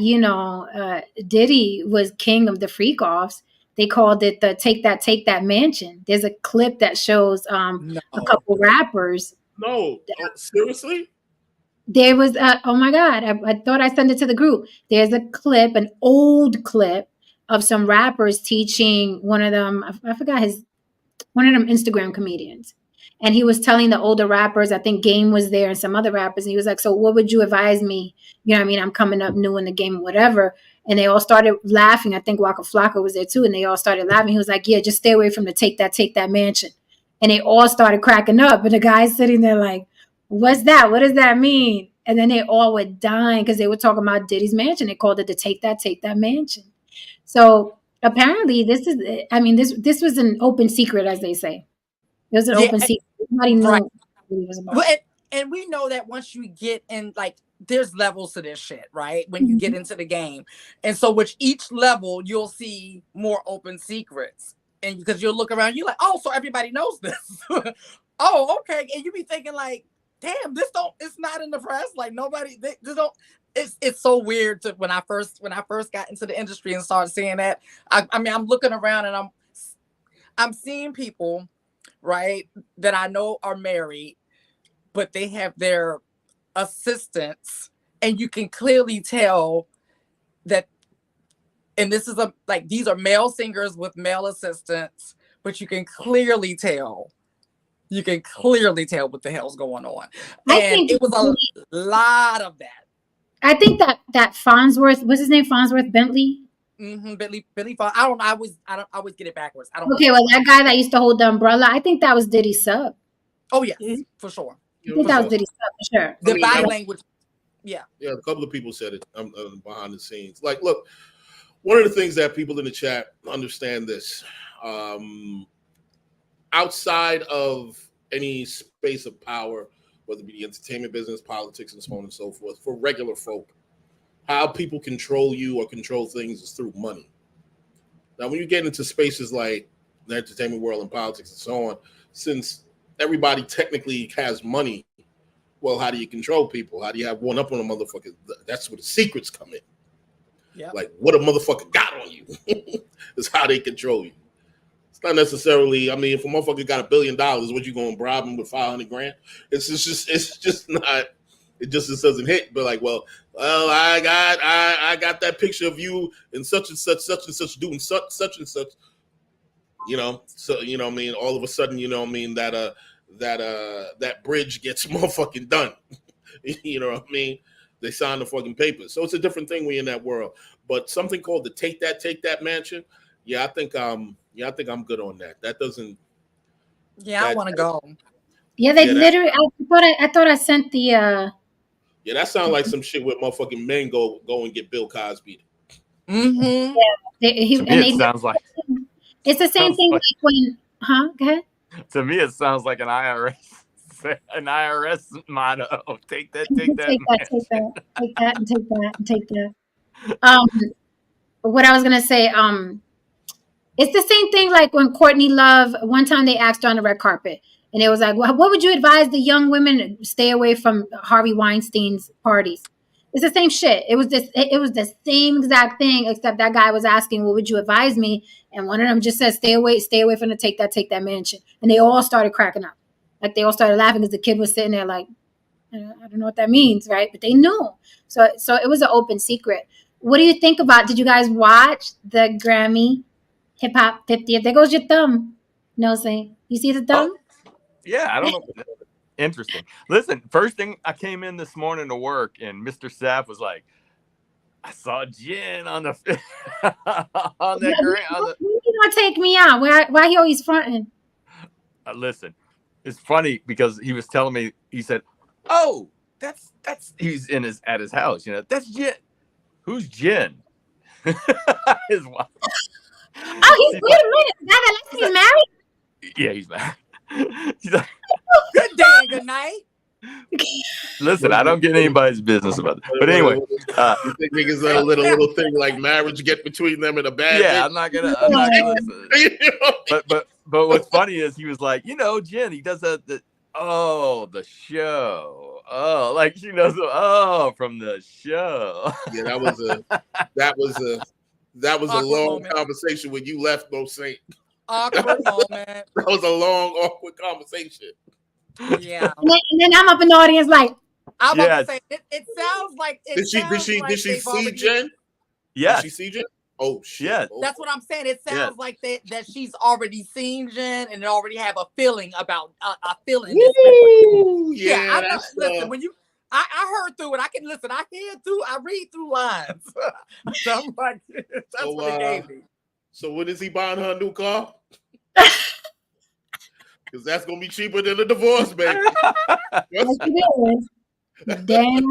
Diddy was king of the freak offs. They called it the Take That Mansion. There's a clip that shows a couple rappers. No, seriously? There was, oh my God, I thought I sent it to the group. There's a clip, an old clip of some rappers teaching one of them, I forgot one of them Instagram comedians. And he was telling the older rappers, I think Game was there and some other rappers, and he was like, so what would you advise me? You know what I mean? I'm coming up new in the game, whatever. And they all started laughing. I think Waka Flocka was there too, and they all started laughing. He was like, yeah, just stay away from the take that mansion. And they all started cracking up. And the guy's sitting there like, what's that? What does that mean? And then they all were dying because they were talking about Diddy's mansion. They called it the take that mansion. So apparently this is, I mean, this was an open secret, as they say. It was an Yeah, open secret. Nobody knew right. what it was about. Well, and we know that once you get in, like, there's levels to this shit, right? When you get into the game. And so with each level, you'll see more open secrets. And because you'll look around, you're like, oh, so everybody knows this. Oh, okay. And you be thinking like, damn, it's not in the press. Like nobody, they don't, it's so weird to when I first got into the industry and started seeing that. I mean, I'm looking around and I'm seeing people, right, that I know are married, but they have their assistants, and you can clearly tell that, and this is these are male singers with male assistants, but you can clearly tell what the hell's going on. And it was a lot of that. I think that Farnsworth, what's his name? Farnsworth Bentley. Billy I don't know. I always get it backwards. I don't know. Okay, well, that guy that used to hold the umbrella, I think that was Diddy's sub. Oh yes, for sure. I think that was Diddy's sub for sure. The body language. Yeah. Yeah, a couple of people said it behind the scenes. Like, look, one of the things that people in the chat understand this. Outside of any space of power, whether it be the entertainment business, politics, and so on and so forth, for regular folk, how people control you or control things is through money. Now, when you get into spaces like the entertainment world and politics and so on, since everybody technically has money, well, how do you control people? How do you have one up on a motherfucker? That's where the secrets come in. Yeah. Like what a motherfucker got on you is how they control you. It's not necessarily, I mean, if a motherfucker got $1 billion, what you gonna bribe him with 500 grand? It's just not. It just doesn't hit. But like, well, I got that picture of you and such and such doing such and such. You know, so you know what I mean. All of a sudden, you know what I mean, that bridge gets motherfucking done. You know what I mean? They sign the fucking papers. So it's a different thing when you're in that world. But something called the take that mansion. Yeah, I think I'm good on that. That doesn't. Yeah, I want to go. Yeah, they literally. I thought I sent the. Yeah, that sounds like some shit where motherfucking men go and get Bill Cosby. Mm-hmm. Yeah, it sounds like. It's the same thing like when. Go ahead. To me, it sounds like an IRS motto. Take that, take that, and take that. What I was gonna say, it's the same thing like when Courtney Love, one time they asked her on the red carpet, and it was like, well, what would you advise the young women to stay away from Harvey Weinstein's parties? It's the same shit. It was the same exact thing, except that guy was asking, what would you advise me? And one of them just said, stay away from the take that mansion. And they all started cracking up. Like they all started laughing because the kid was sitting there like, I don't know what that means, right? But they knew. So it was an open secret. What do you think about, did you guys watch the Grammy Hip Hop 50th? There goes your thumb. No, saying, you see the thumb? Oh, yeah, I don't know. Interesting. Listen, first thing I came in this morning to work and Mr. Sapp was like, I saw Jen on the on that Grammy. You don't take me out. Why he always fronting? Listen, it's funny because he was telling me, he said, oh, that's he's at his house, you know, that's Jen. Who's Jen? His wife. Oh, wait a minute. Now that he's married? Yeah, he's married. He's like, good day and good night. Listen, I don't get anybody's business about it. But anyway, you think niggas let a little thing like marriage get between them in a bad yeah, thing? I'm not gonna listen. But what's funny is he was like, you know, Jen, he does the show. Oh, like she knows from the show. Yeah, that was a long moment. Conversation when you left, no Saint. Awkward moment. That was a long, awkward conversation. Yeah. And then I'm up in the audience like, I was about to say, it sounds like Did she see Jen? Yeah. Did she see Jen? Oh shit! Yeah. Oh, That's what I'm saying. It sounds Yes. like that she's already seen Jen and already have a feeling about a feeling this woo! Yeah, I Yeah, know. that's Listen, when you, I heard through it. I can listen. I hear through. I read through lines. So I'm like, that's so. what it gave me. So when is he buying her a new car? Because that's gonna be cheaper than a divorce, baby. Yes, it is. Damn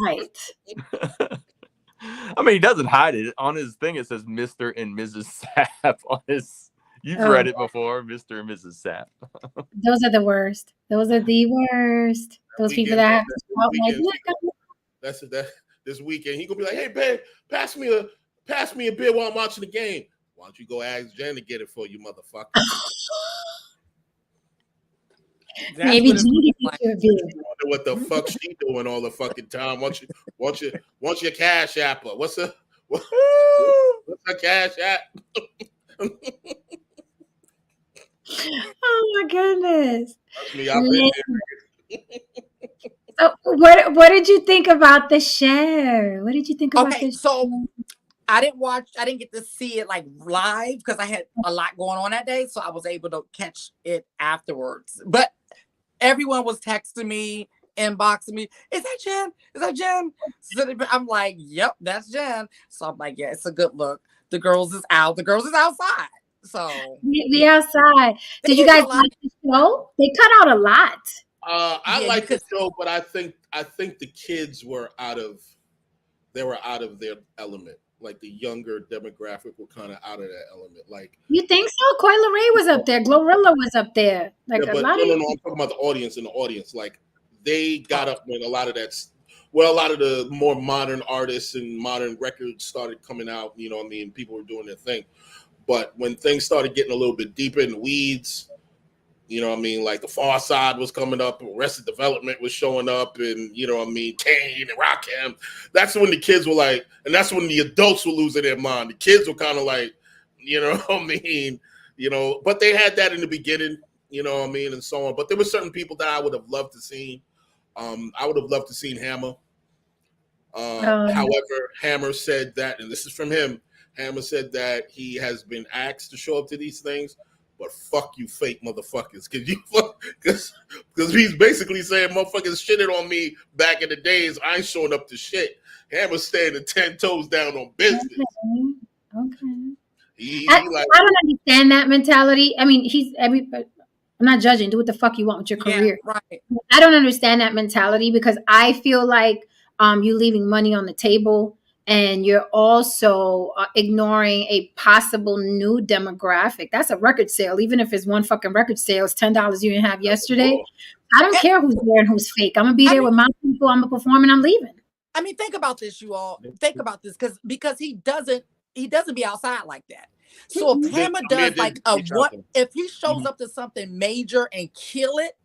right. I mean, he doesn't hide it. On his thing, it says Mr. and Mrs. Sapp. On his, you've read it before, Mr. and Mrs. Sapp. Those are the worst. Those are the worst. Those people that have to shout like, look, That's that. This weekend, he gonna be like, "Hey, babe, pass me a beer while I'm watching the game. Why don't you go ask Jen to get it for you, motherfucker?" maybe Jen can get you a beer. Wonder what the fuck she doing all the fucking time? What's your cash app? What's her cash app? Oh my goodness. Trust me, I've been there. So what did you think about the show? What did you think about the show? So I didn't get to see it like live because I had a lot going on that day. So I was able to catch it afterwards. But everyone was texting me, inboxing me. Is that Jen? Is that Jen? So I'm like, yep, that's Jen. So I'm like, yeah, it's a good look. The girls is out. The girls is outside. So we outside. Did you guys like the show? They cut out a lot. I like the show, but I think the kids were out of their element. Like the younger demographic were kind of out of that element. Like, you think so? Coi Leray was up there. Glorilla was up there. Like yeah, a lot no, of I'm talking about the audience. In the audience, like they got up when a lot of the more modern artists and modern records started coming out. You know what I mean? People were doing their thing. But when things started getting a little bit deeper in the weeds, you know what I mean? Like the Far Side was coming up, Arrested Development was showing up, and you know what I mean, Kane and Rakim. That's when the kids were like, and that's when the adults were losing their mind. The kids were kind of like, you know what I mean? You know, but they had that in the beginning, you know what I mean, and so on. But there were certain people that I would have loved to see. I would have loved to see Hammer. However, Hammer said that, and this is from him, Hammer said that he has been asked to show up to these things, but fuck you fake motherfuckers. Because he's basically saying motherfuckers shitted on me back in the days. I ain't showing up to shit. Hammer's standing 10 toes down on business. Okay. I don't understand that mentality. I mean, I'm not judging. Do what the fuck you want with your career. Yeah, right. I don't understand that mentality because I feel like you leaving money on the table and you're also ignoring a possible new demographic. That's a record sale. Even if it's one fucking record sale, it's $10 you didn't have yesterday. I don't care who's there and who's fake. I'm going to be there with my people. I'm going to perform and I'm leaving. I mean, think about this, you all. Think about this because he doesn't be outside like that. So if Hammer does like if he shows up to something major and kill it,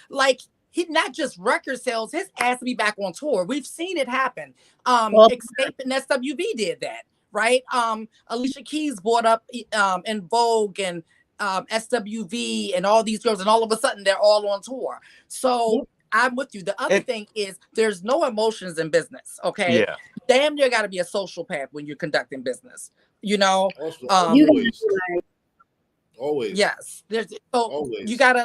like he not just record sales, his ass to be back on tour. We've seen it happen. Escape and SWV did that, right? Alicia Keys brought up In Vogue and SWV and all these girls, and all of a sudden they're all on tour. So I'm with you. The other thing is there's no emotions in business. Okay. Yeah. Damn near gotta be a sociopath when you're conducting business. You know? Always. Yes. Always. You gotta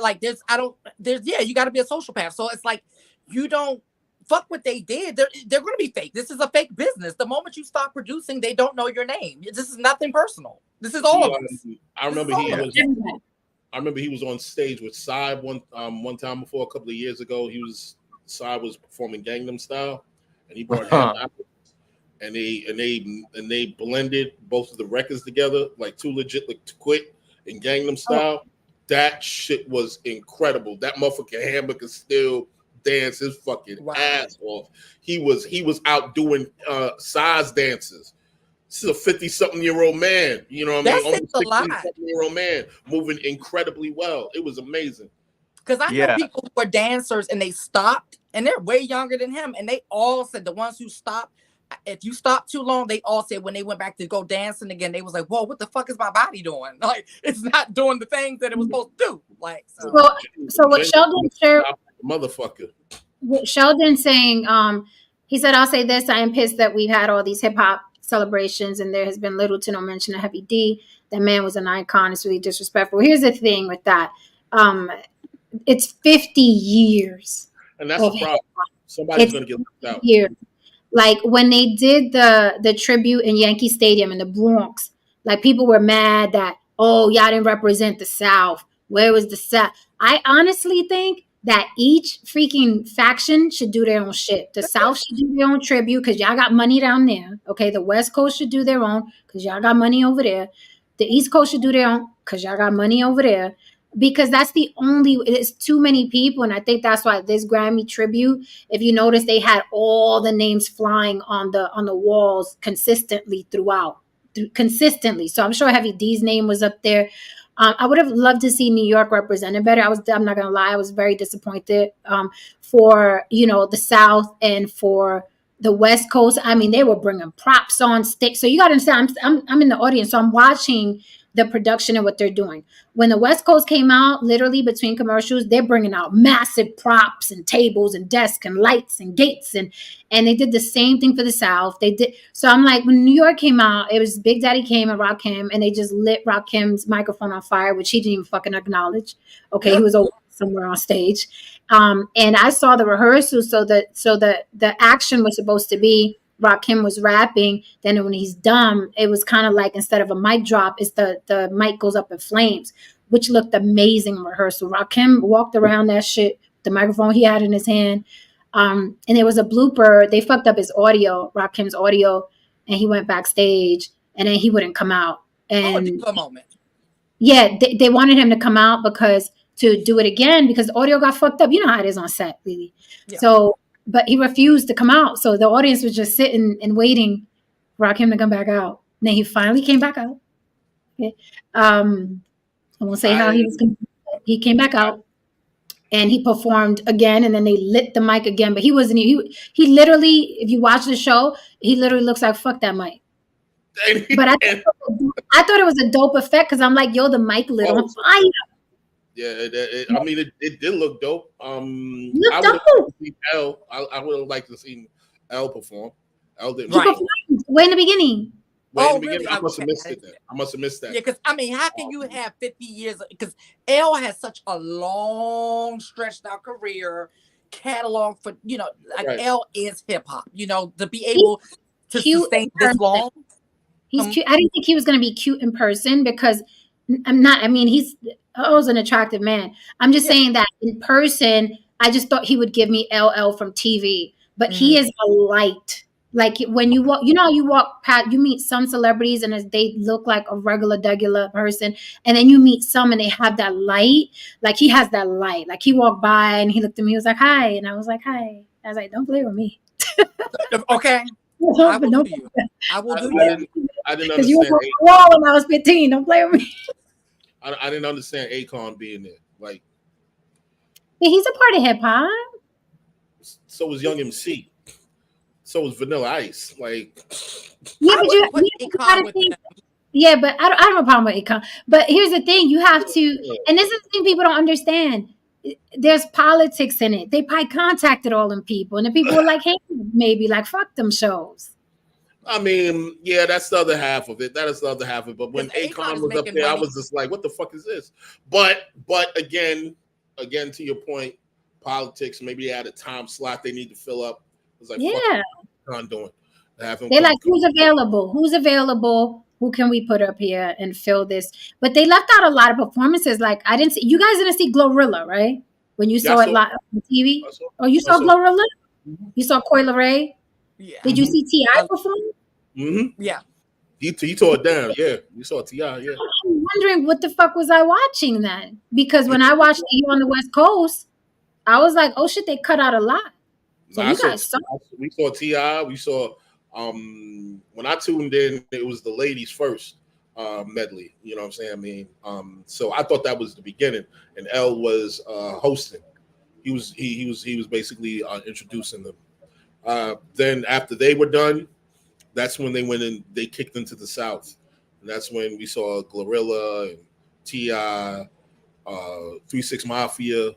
you gotta be a sociopath. So it's like you don't fuck what they did. They're gonna be fake. This is a fake business. The moment you start producing, they don't know your name. This is nothing personal. This is all of us. I remember he was on stage with Psy one time before, a couple of years ago. Psy was performing Gangnam Style, and he brought him out, and they blended both of the records together like Too Legit to Quit and Gangnam Style. That shit was incredible. That motherfucker Hammer could still dance his fucking ass off. He was out doing size dances. This is a 50-something-year-old man, you know what I mean? Only 60-something-year-old man moving incredibly well. It was amazing. Because I know people who are dancers and they stopped, and they're way younger than him, and they all said the ones who stopped, if you stop too long, they all said when they went back to go dancing again, they was like, whoa, what the fuck is my body doing? Like, it's not doing the things that it was supposed to do. Like, so what Sheldon shared, motherfucker. What Sheldon saying, he said, I'll say this, I am pissed that we've had all these hip hop celebrations, and there has been little to no mention of Heavy D. That man was an icon. It's really disrespectful. Here's the thing with that. It's 50 years. And that's the problem. Somebody's going to get left out. Years. Like when they did the tribute in Yankee Stadium in the Bronx, like people were mad that, oh, y'all didn't represent the South. Where was the South? I honestly think that each freaking faction should do their own shit. The South should do their own tribute because y'all got money down there. Okay, the West Coast should do their own because y'all got money over there. The East Coast should do their own because y'all got money over there. Because that's the only, it's too many people. And I think that's why this Grammy tribute, if you notice, they had all the names flying on the walls consistently throughout. Consistently. So I'm sure Heavy D's name was up there. I would have loved to see New York represented better. I'm not gonna lie, I was very disappointed for the South and for the West Coast. I mean, they were bringing props on stage. So you got to understand, I'm in the audience, so I'm watching the production and what they're doing. When the West Coast came out, literally between commercials, they're bringing out massive props and tables and desks and lights and gates, and they did the same thing for the South. They did. So I'm like, when New York came out, it was Big Daddy Kane and Rakim, and they just lit Rakim's microphone on fire, which he didn't even fucking acknowledge. Okay, he was over somewhere on stage, and I saw the rehearsal. So the action was supposed to be Rakim was rapping. Then when he's done, it was kind of like instead of a mic drop, it's the mic goes up in flames, which looked amazing in rehearsal. Rakim walked around that shit, the microphone he had in his hand. And there was a blooper. They fucked up his audio, Rakim's audio, and he went backstage, and then he wouldn't come out. And a moment. Yeah, they wanted him to come out because to do it again because the audio got fucked up. You know how it is on set, really. Yeah. So, but he refused to come out. So the audience was just sitting and waiting for him to come back out. And then he finally came back out. Okay. I won't say how he was. He came back out and he performed again. And then they lit the mic again. But he wasn't. He literally, if you watch the show, he literally looks like fuck that mic. But I thought it was a dope effect because I'm like, yo, the mic lit on fire. Yeah, it did look dope. I would have liked to see L perform. L didn't. Right. Way in the beginning. Really? I must have missed it. I must have missed that. Yeah, because I mean, how can you have 50 years? Because L has such a long, stretched out career catalog for right. L is hip hop. To be able to sustain this long. He's cute. I didn't think he was going to be cute in person because I'm not. I mean, he's an attractive man. I'm just saying that in person, I just thought he would give me LL from TV, but he is a light. Like when you walk, you walk past, you meet some celebrities and they look like a regular person, and then you meet some and they have that light. Like he has that light. Like he walked by and he looked at me. He was like, "Hi," and I was like, "Hi." I was like, "Don't play with me." Okay. I will do you. I will do you. I didn't understand. Because you were on the wall when I was 15. Don't play with me. I didn't understand Akon being there. Like, yeah, he's a part of hip hop. So was Young MC. So was Vanilla Ice. Like, yeah, but I don't have a problem with Akon. But here's the thing: you have to, and this is the thing people don't understand. There's politics in it. They probably contacted all them people, and the people were like, "Hey, maybe like fuck them shows." I mean, yeah, that's the other half of it. That is the other half of it. But when Akon was up there, I was just like, "What the fuck is this?" But again, to your point, politics. Maybe they had a time slot they need to fill up. It was like, yeah, Akon doing. They're like, "Who's available? Who's available? Who can we put up here and fill this?" But they left out a lot of performances. Like I didn't see. You guys didn't see Glorilla, right? When you saw it live on TV. You saw Glorilla? Mm-hmm. You saw Coi Leray? Yeah. Did you see T.I. perform? Mm-hmm. Yeah. He tore it down. Yeah. You saw T.I. Yeah. I'm wondering what the fuck was I watching then? Because when I watched it on the West Coast, I was like, oh shit, they cut out a lot. So we saw T.I. We saw when I tuned in, it was the ladies first medley. You know what I'm saying? I mean, so I thought that was the beginning, and L was hosting. He was basically introducing them. Then after they were done, that's when they went and they kicked into the South, and that's when we saw Glorilla and T.I., 3-6 Mafia.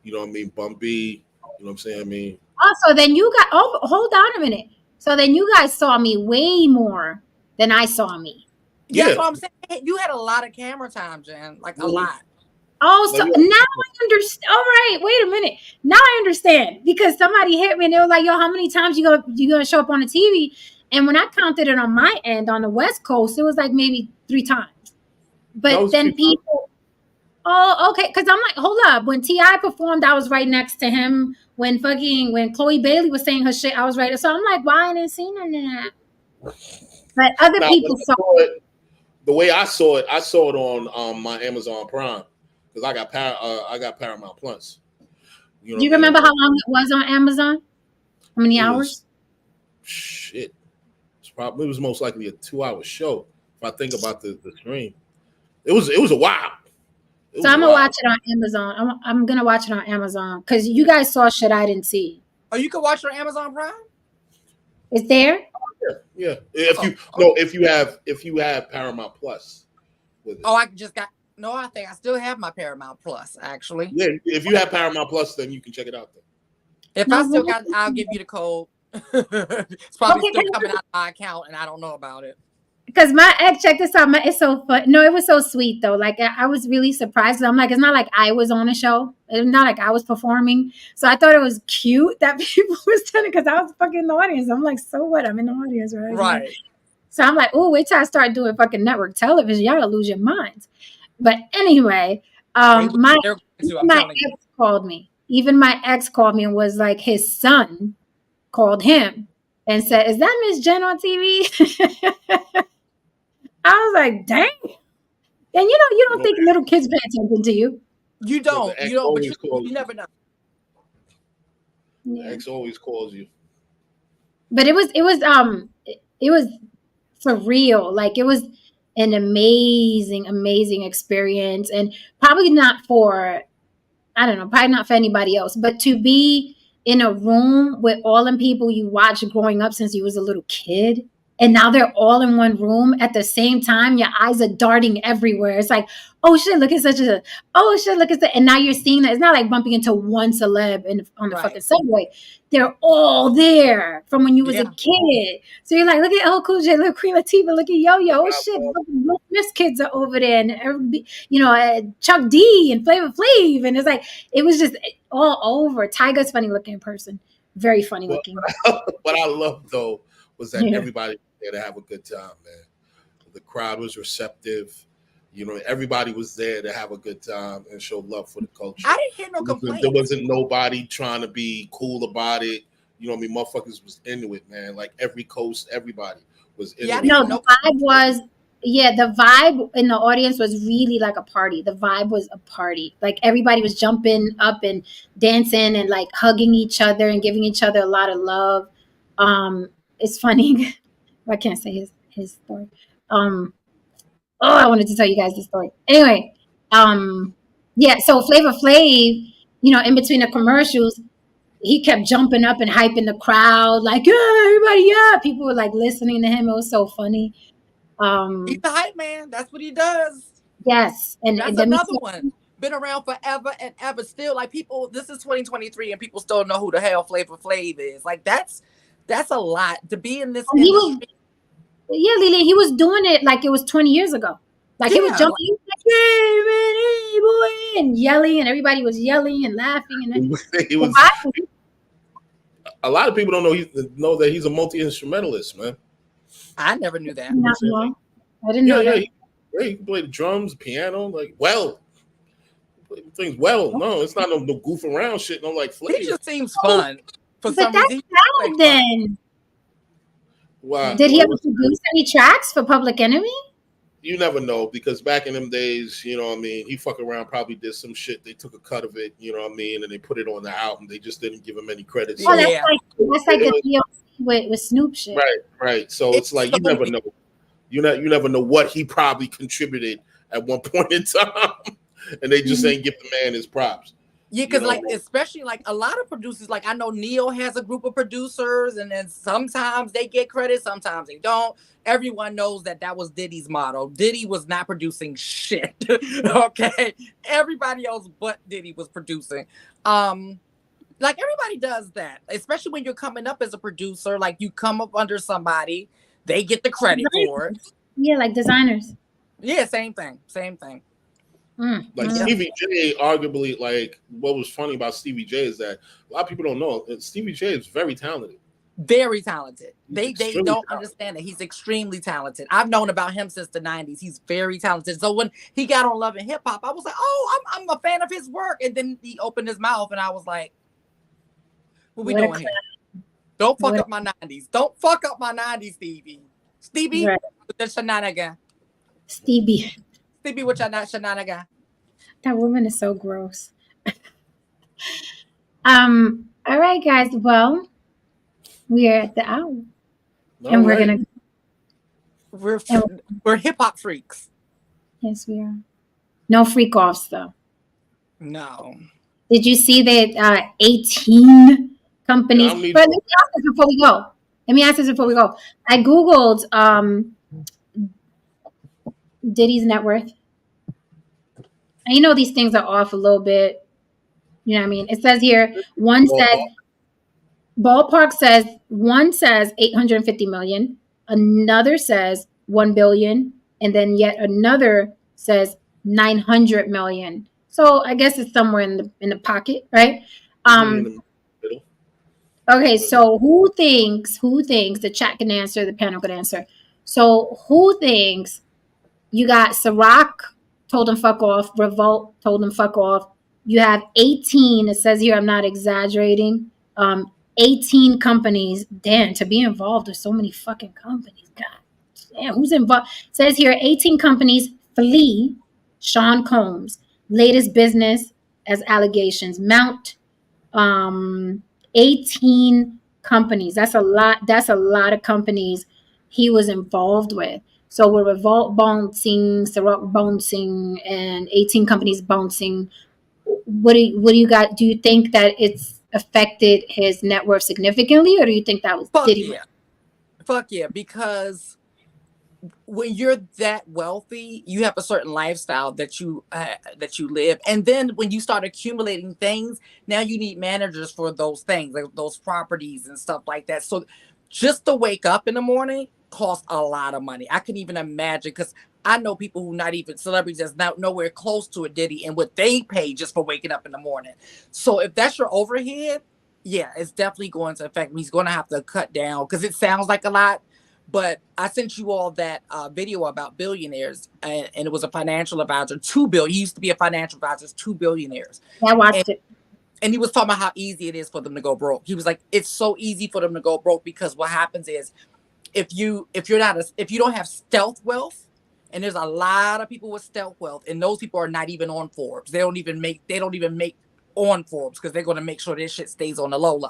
You know what I mean? Bun B. You know what I'm saying? I mean. Also, then you got. Oh, hold on a minute. So then you guys saw me way more than I saw me. Yeah, that's Yeah. what I'm saying. You had a lot of camera time, Jen. Like a Mhm. lot. Oh, so Like, now I understand. All right, wait a minute. Now I understand because somebody hit me and they were like, "Yo, how many times you gonna show up on the TV?" And when I counted it on my end on the West Coast, it was like maybe 3 times. that But was a few then people, oh, okay, because I'm like, hold up. When Ti performed, I was right next to him. When Chloe Bailey was saying her shit, I was right. So I'm like, why I didn't see none of that? But other Now, when people I saw. saw it, the way I saw it on my Amazon Prime because I got Paramount Plus. You know Do what you I mean? remember how long it was on Amazon? How many It hours? was shit. It was most likely a 2-hour show. If I think about the stream, it was a while. So I'm gonna watch it on Amazon. I'm gonna watch it on Amazon because you guys saw shit I didn't see. Oh, you can watch it on Amazon Prime? Is there? Yeah. If you have Paramount Plus with it. Oh, I just got no, I think I still have my Paramount Plus, actually. Yeah, if you have Paramount Plus, then you can check it out there. If No, I still but- got it, I'll give you the code. It's probably Okay, still can I- coming out of my account and I don't know about it. Because my ex, check this out. It's so fun. No, it was so sweet though. Like I was really surprised. I'm like, it's not like I was on a show. It's not like I was performing. So I thought it was cute that people was telling because I was fucking in the audience. I'm like, so what? I'm in the audience, right? Right. So I'm like, oh, wait till I start doing fucking network television. Y'all gonna lose your minds. But anyway, They're my going to, I'm my telling you. ex called me. Even my ex called me and was like, his son called him and said, "Is that Miss Jen on TV?" I was like, "Dang!" And you don't think little kids pay attention to you. You The don't, ex but always calls you never know. The Yeah. ex always calls you. But it was surreal. Like it was an amazing experience, and probably not for I don't know, probably not for anybody else, but to be in a room with all them people you watched growing up since you was a little kid, and now they're all in one room at the same time, your eyes are darting everywhere. It's like, oh shit, look at oh shit, look at that. And now you're seeing that. It's not like bumping into one celeb on the Right. fucking subway. They're all there from when you was Yeah. a kid. So you're like, look at El Cool J, look at Queen Latifah, look at Yo Yo. Oh shit, look, Will Smith's kids are over there, and Chuck D and Flavor Flav, and it's like it was just all over. Tyga's funny looking person, very funny looking. What I loved though was that Yeah. everybody was there to have a good time, man. The crowd was receptive. Everybody was there to have a good time and show love for the culture. I didn't hear no complaints. There wasn't nobody trying to be cool about it. You know what I mean? Motherfuckers was into it, man. Like every coast, everybody was into Yeah, I it. didn't No, the vibe was, the vibe in the audience was really like a party. The vibe was a party. Like everybody was jumping up and dancing and like hugging each other and giving each other a lot of love. It's funny. I can't say his story. I wanted to tell you guys the story. Anyway, so Flavor Flav, in between the commercials, he kept jumping up and hyping the crowd, like, yeah, everybody, yeah. People were like listening to him. It was so funny. He's the hype man. That's what he does. Yes. And That's another one. Been around forever and ever. Still, like people, this is 2023 and people still know who the hell Flavor Flav is. Like that's a lot to be in this industry. Lily, he was doing it like it was 20 years ago. Like he was jumping, he was like, hey, man, hey, boy, and yelling, and everybody was yelling and laughing. And He was, a lot of people don't know that he's a multi-instrumentalist, man. I never knew that. I didn't know that. He can play the drums, piano, like things well. No, it's not no goof around shit. No, like Flav. He just seems fun for But some that's reason. sad then. Wow. Did he ever produce any tracks for Public Enemy? You never know, because back in them days, you know what I mean, he fuck around, probably did some shit. They took a cut of it, you know what I mean, and they put it on the album. They just didn't give him any credit. So, That's like the deal with Snoop shit. Right. So it's like you never know. You never know what he probably contributed at one point in time, and they just ain't give the man his props. Yeah, because especially like a lot of producers, like I know Neo has a group of producers, and then sometimes they get credit, sometimes they don't. Everyone knows that was Diddy's motto. Diddy was not producing shit. Okay, everybody else but Diddy was producing. Like everybody does that, especially when you're coming up as a producer. Like you come up under somebody, they get the credit for it. Yeah, like designers. Yeah, same thing. Same thing. Like Yep. Stevie J, arguably, like what was funny about Stevie J is that a lot of people don't know Stevie J is very talented. Very talented. They extremely don't talented. understand that he's extremely talented. I've known about him since the 90s. He's very talented. So when he got on Love and Hip Hop, I was like, oh, I'm a fan of his work. And then he opened his mouth and I was like, what we What a doing here? Don't fuck What a- up my 90s. Don't fuck up my 90s, Stevie. Stevie, Right. with the shenanigan. Stevie. Stevie with your shenanigan. That woman is so gross. All right, guys. Well, we are at the hour. And we're Alright. gonna We're hip hop freaks. yes, we are. No freak offs though. No. Did you see that 18 companies? Yeah, I mean- But let me ask this before we go. I Googled Diddy's net worth. And you know these things are off a little bit. You know what I mean? It says here, one says 850 million, another says 1 billion, and then yet another says 900 million. So I guess it's somewhere in the pocket, right? In the middle. Okay, so who thinks the chat can answer, the panel can answer. So who thinks you got Ciroc told him fuck off, Revolt told him fuck off. You have 18, it says here, I'm not exaggerating. 18 companies, damn, to be involved with so many fucking companies. God damn, who's involved? It says here 18 companies flee Sean Combs. Latest business as allegations mount. 18 companies. That's a lot of companies he was involved with. So with Revolt bouncing, Ciroc bouncing, and 18 companies bouncing, what do you got? Do you think that it's affected his net worth significantly, or do you think that was Fuck Diddy? yeah. Fuck yeah, because when you're that wealthy, you have a certain lifestyle that you live, and then when you start accumulating things, now you need managers for those things, like those properties and stuff like that. So just to wake up in the morning costs a lot of money. I can even imagine, because I know people who not even celebrities that's not nowhere close to a Diddy and what they pay just for waking up in the morning. So if that's your overhead, yeah, it's definitely going to affect me. He's going to have to cut down, because it sounds like a lot. But I sent you all that video about billionaires, and it was a financial advisor, 2 billion. He used to be a financial advisor, 2 billionaires. I watched it. And he was talking about how easy it is for them to go broke. He was like, it's so easy for them to go broke, because what happens is if you don't have stealth wealth, and there's a lot of people with stealth wealth, and those people are not even on Forbes. They don't even make on Forbes, because they're going to make sure this shit stays on the low.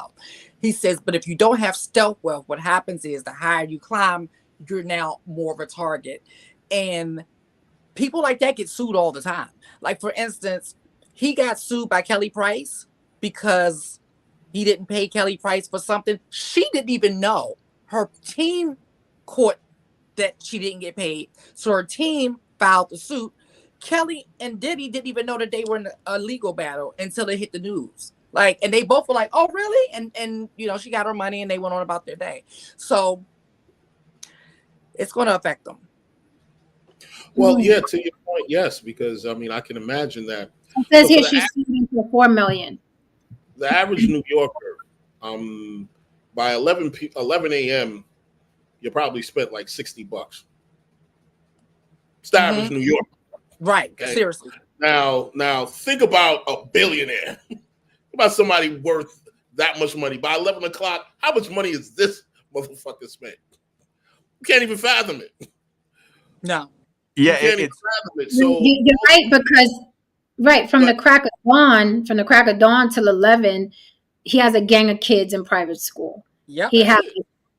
He says, but if you don't have stealth wealth, what happens is the higher you climb, you're now more of a target. And people like that get sued all the time. Like, for instance, he got sued by Kelly Price because he didn't pay Kelly Price for something she didn't even know. Her team caught that she didn't get paid, so her team filed the suit. Kelly and Diddy didn't even know that they were in a legal battle until it hit the news. Like, and they both were like, "Oh, really?" And you know, she got her money, and they went on about their day. So it's going to affect them. Well, yeah, to your point, yes, because I mean, I can imagine that. It says So here for she's suing for $4 million. The average New Yorker, by 11 a.m., you probably spent like $60. It's the average New Yorker. Right. Okay? Seriously. Now think about a billionaire. Think about somebody worth that much money. By 11 o'clock, how much money is this motherfucker spent? You can't even fathom it. No. You Yeah, can't even fathom it. So You're right, because from the crack of dawn till 11, he has a gang of kids in private school. Yep. He has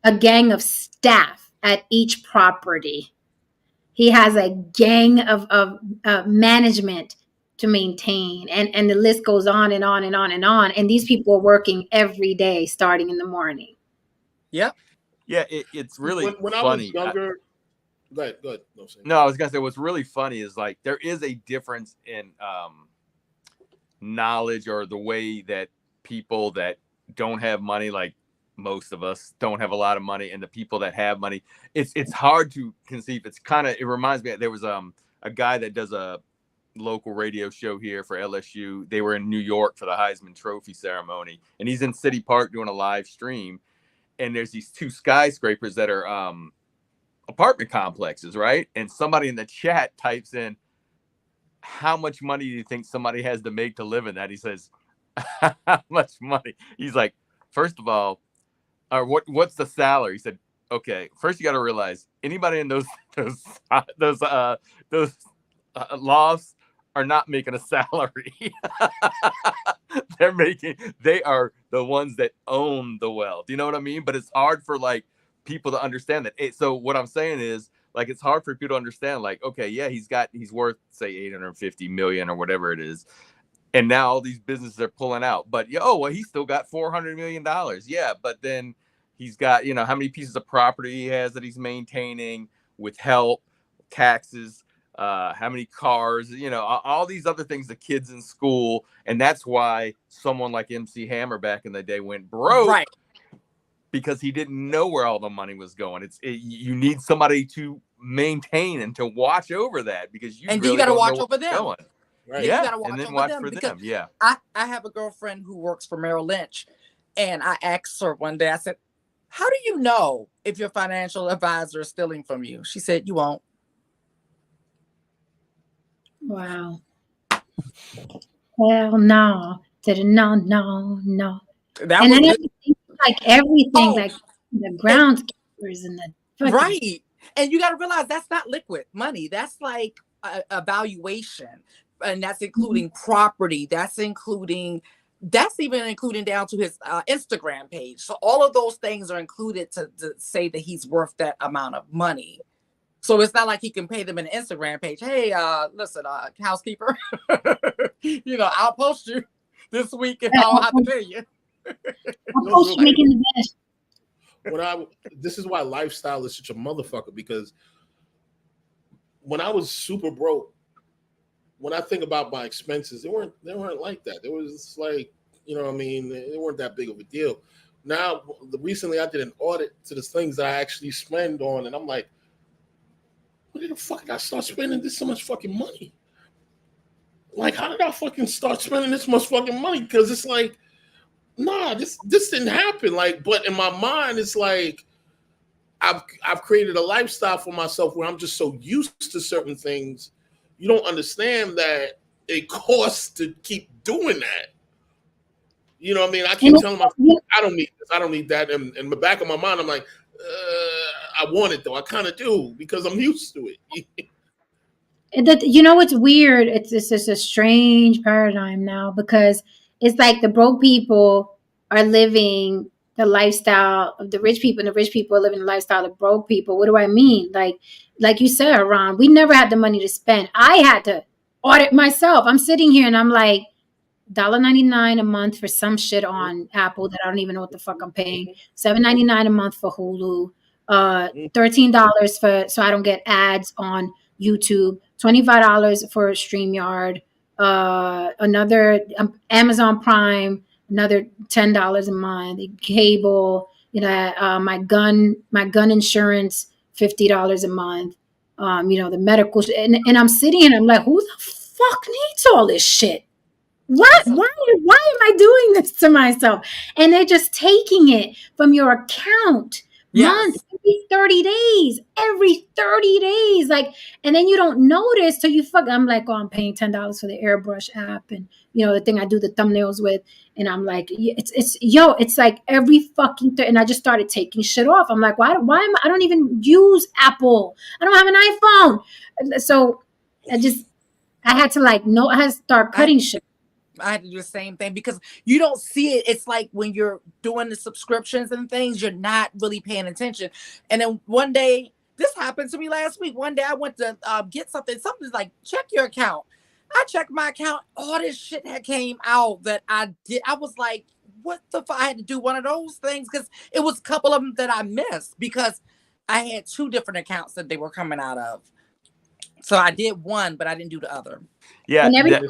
a gang of staff at each property. He has a gang of management to maintain, and the list goes on and on and on and on. And these people are working every day, starting in the morning. Yep. Yeah, it's really when funny. I was younger, go ahead. No, I was gonna say what's really funny is like there is a difference in knowledge or the way that people that don't have money, like most of us don't have a lot of money, and the people that have money, it's hard to conceive. It reminds me, there was a guy that does a local radio show here for LSU. They were in New York for the Heisman Trophy ceremony, and he's in City Park doing a live stream, and there's these two skyscrapers that are apartment complexes, right? And somebody in the chat types in, how much money do you think somebody has to make to live in that? He says, how much money? He's like, first of all, what's the salary? He said, okay, first you got to realize anybody in those lofts are not making a salary. They are the ones that own the wealth. You know what I mean? But it's hard for like people to understand that. So what I'm saying is, like, it's hard for people to understand, like, okay, yeah, he's worth say 850 million or whatever it is. And now all these businesses are pulling out, but he still got $400 million. Yeah. But then he's got, how many pieces of property he has that he's maintaining with help, taxes, how many cars, all these other things, the kids in school. And that's why someone like MC Hammer back in the day went broke, Right? Because he didn't know where all the money was going. You need somebody to maintain and to watch over that, because you really got to don't watch know over them. Going. Right. Yeah, Yeah, you got to watch and then over watch them, for because them. Yeah. I have a girlfriend who works for Merrill Lynch, and I asked her one day, I said, how do you know if your financial advisor is stealing from you? She said, you won't. Wow. Hell no. No. That And was then good. everything, Oh, like the groundskeepers and the fucking, right. And you got to realize that's not liquid money. That's like a valuation. And that's including property. That's even including down to his Instagram page. So all of those things are included to say that he's worth that amount of money. So it's not like he can pay them an Instagram page. Hey, listen, housekeeper, I'll post you this week if I don't have to pay you. I'm supposed to making the best. This is why lifestyle is such a motherfucker, because when I was super broke, when I think about my expenses, they weren't like that. It was like, they weren't that big of a deal. Now, recently I did an audit to the things that I actually spend on, and I'm like, when the fuck did I start spending so much fucking money? Like, how did I fucking start spending this much fucking money? Because it's like, nah, this didn't happen. Like, but in my mind, it's like I've created a lifestyle for myself where I'm just so used to certain things. You don't understand that it costs to keep doing that. You know what I mean? I keep telling myself, I don't need this, I don't need that. And in the back of my mind, I'm like, I want it though. I kind of do, because I'm used to it. What's weird? It's just a strange paradigm now, because it's like the broke people are living the lifestyle of the rich people, and the rich people are living the lifestyle of broke people. What do I mean? Like you said, Ron, we never had the money to spend. I had to audit myself. I'm sitting here and I'm like, $1.99 a month for some shit on Apple that I don't even know what the fuck I'm paying. $7.99 a month for Hulu. $13 so I don't get ads on YouTube. $25 for StreamYard. Another Amazon Prime. Another $10 a month. Cable. My gun insurance, $50 a month. The medical and I'm sitting here and I'm like, who the fuck needs all this shit? What? Why am I doing this to myself? And they're just taking it from your account months, every 30 days. Like, and then you don't notice till I'm like, I'm paying $10 for the airbrush app, and the thing I do the thumbnails with. And I'm like, it's like every fucking thing. And I just started taking shit off. I'm like, why I don't even use Apple. I don't have an iPhone. So I had to I had to start cutting shit. I had to do the same thing, because you don't see it. It's like when you're doing the subscriptions and things, you're not really paying attention. And then one day, this happened to me last week. One day I went to get something. Something's like, check your account. I checked my account. All this shit had came out that I did. I was like, what the fuck? I had to do one of those things, because it was a couple of them that I missed, because I had 2 different accounts that they were coming out of. So I did one, but I didn't do the other. Yeah. And everything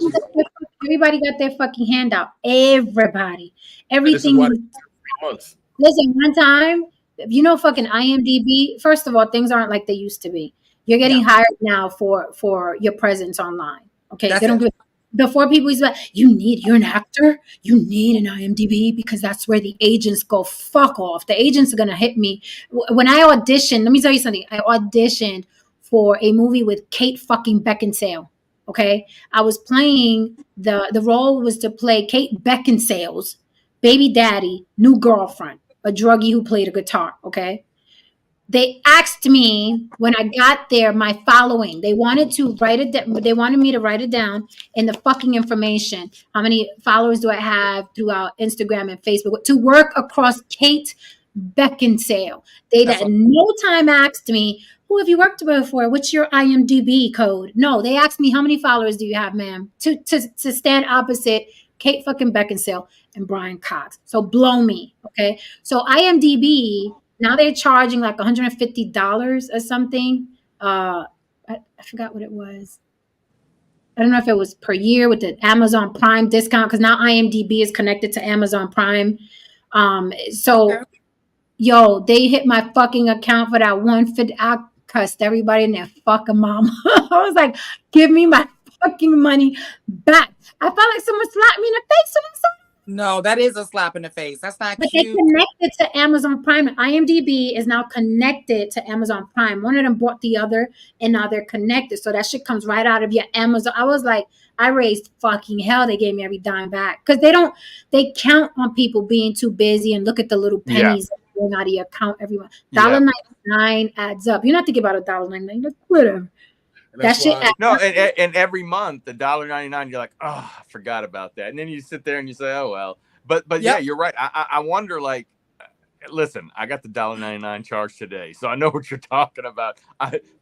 Everybody got their fucking hand out. Everybody. And this is Everything why was they months. Listen, one time, fucking IMDb. First of all, things aren't like they used to be. You're getting No, hired now for your presence online. Okay, they that's don't it. give. Before people used to be like, you're an actor, you need an IMDb because that's where the agents go. Fuck off. The agents are gonna hit me. When I auditioned, let me tell you something. I auditioned for a movie with Kate fucking Beckinsale. Okay, I was playing the role was to play Kate Beckinsale's baby daddy, new girlfriend, a druggie who played a guitar. Okay. They asked me when I got there my following. They wanted to write it down. They wanted me to write it down in the fucking information. How many followers do I have throughout Instagram and Facebook to work across Kate Beckinsale? They That's at what. no time asked me, who have you worked with for? What's your IMDb code? No, they asked me, how many followers do you have, ma'am? To stand opposite Kate fucking Beckinsale and Brian Cox. So blow me. Okay. So IMDb, now they're charging like $150 or something. I forgot what it was. I don't know if it was per year with the Amazon Prime discount because now IMDb is connected to Amazon Prime. So yo, they hit my fucking account for that one fit. I cussed everybody in their fucking mom. I was like, give me my fucking money back. I felt like someone slapped me in the face. So I'm sorry. No, that is a slap in the face. That's not But they cute. connected to Amazon Prime. IMDb is now connected to Amazon Prime. One of them bought the other, and now they're connected. So that shit comes right out of your Amazon. I was like, I raised fucking hell. They gave me every dime back because they count on people being too busy and look at the little Yeah. pennies going out of your account every month. Yeah. $1.99 adds up. You're not thinking about $1.99. Like, whatever. And That that's shit why adds No, up. and every month the $1.99, you're like, oh, I forgot about that, and then you sit there and you say, oh well. But yeah, Yep. you're right. I wonder, like, listen, I got the $1.99 charge today, so I know what you're talking about.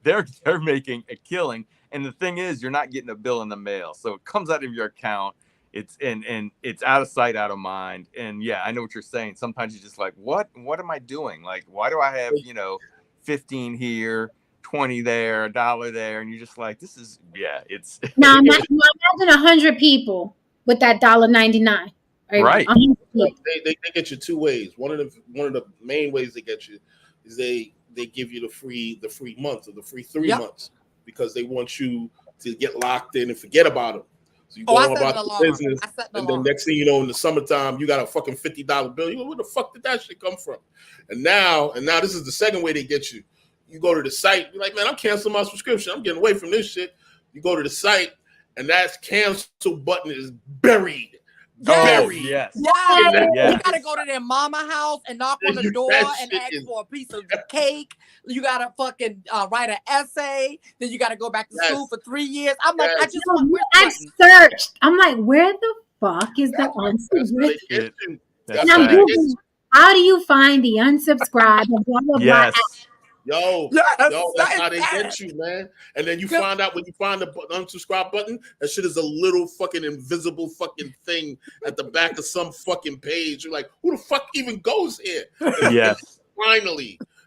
They're making a killing, and the thing is, you're not getting a bill in the mail, so it comes out of your account. It's and it's out of sight, out of mind. And yeah, I know what you're saying. Sometimes you're just like, what am I doing? Like, why do I have 15 here, 20 there, $1 there, and you're just like, this is it's Now imagine 100 people with that $1.99. right. 100 people. they get you two ways. One of the main ways they get you is they give you the free month or the free 3 Yep. months because they want you to get locked in and forget about them. So you go I on set an about the alarm. business, I set an and then alarm. next thing you know, in the summertime, you got a fucking $50 bill. You go, where the fuck did that shit come from? And now this is the second way they get you. You go to the site, you're like, man, I'm canceling my subscription. I'm getting away from this shit. You go to the site, and that cancel button is buried. Oh, Buried. yes. Yeah. Yes. You gotta go to their mama house and knock on the You- door that and shit ask is- for a piece of cake. You gotta fucking write an essay. Then you gotta go back to school Yes. for 3 years. I'm like, I Yes. just want. Where's the I button? searched. I'm like, where the fuck is the That's how unsubscribe? they get you. That's And I'm facts. Googling, how do you find the unsubscribe? And blah, blah, blah. Yes. Yo, Yes, that's that how is they bad. get you, man. And then you Good. find out when you find the unsubscribe button, that shit is a little fucking invisible fucking thing at the back of some fucking page. You're like, who the fuck even goes here? Yes.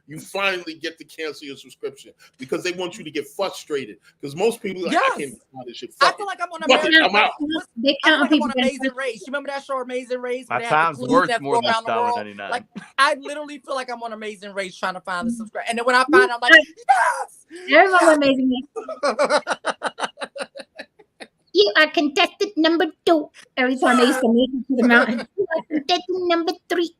You finally get to cancel your subscription because they want you to get frustrated. Because most people are like, Yes. I can't find this shit. I Fuck feel it. like I'm on Fuck it, American. I'm out. They I count on feel like I'm people. on Amazing Race. You remember that show, Amazing Race? My Where they had time's the clues worth that more go than around the world. $1.99. Like I literally feel like I'm on Amazing Race trying to find the subscribe. And then when I find, I'm like, yes. Everyone amazing. You are contestant number 2. Every time they used to make it to the mountain. You are contestant number 3.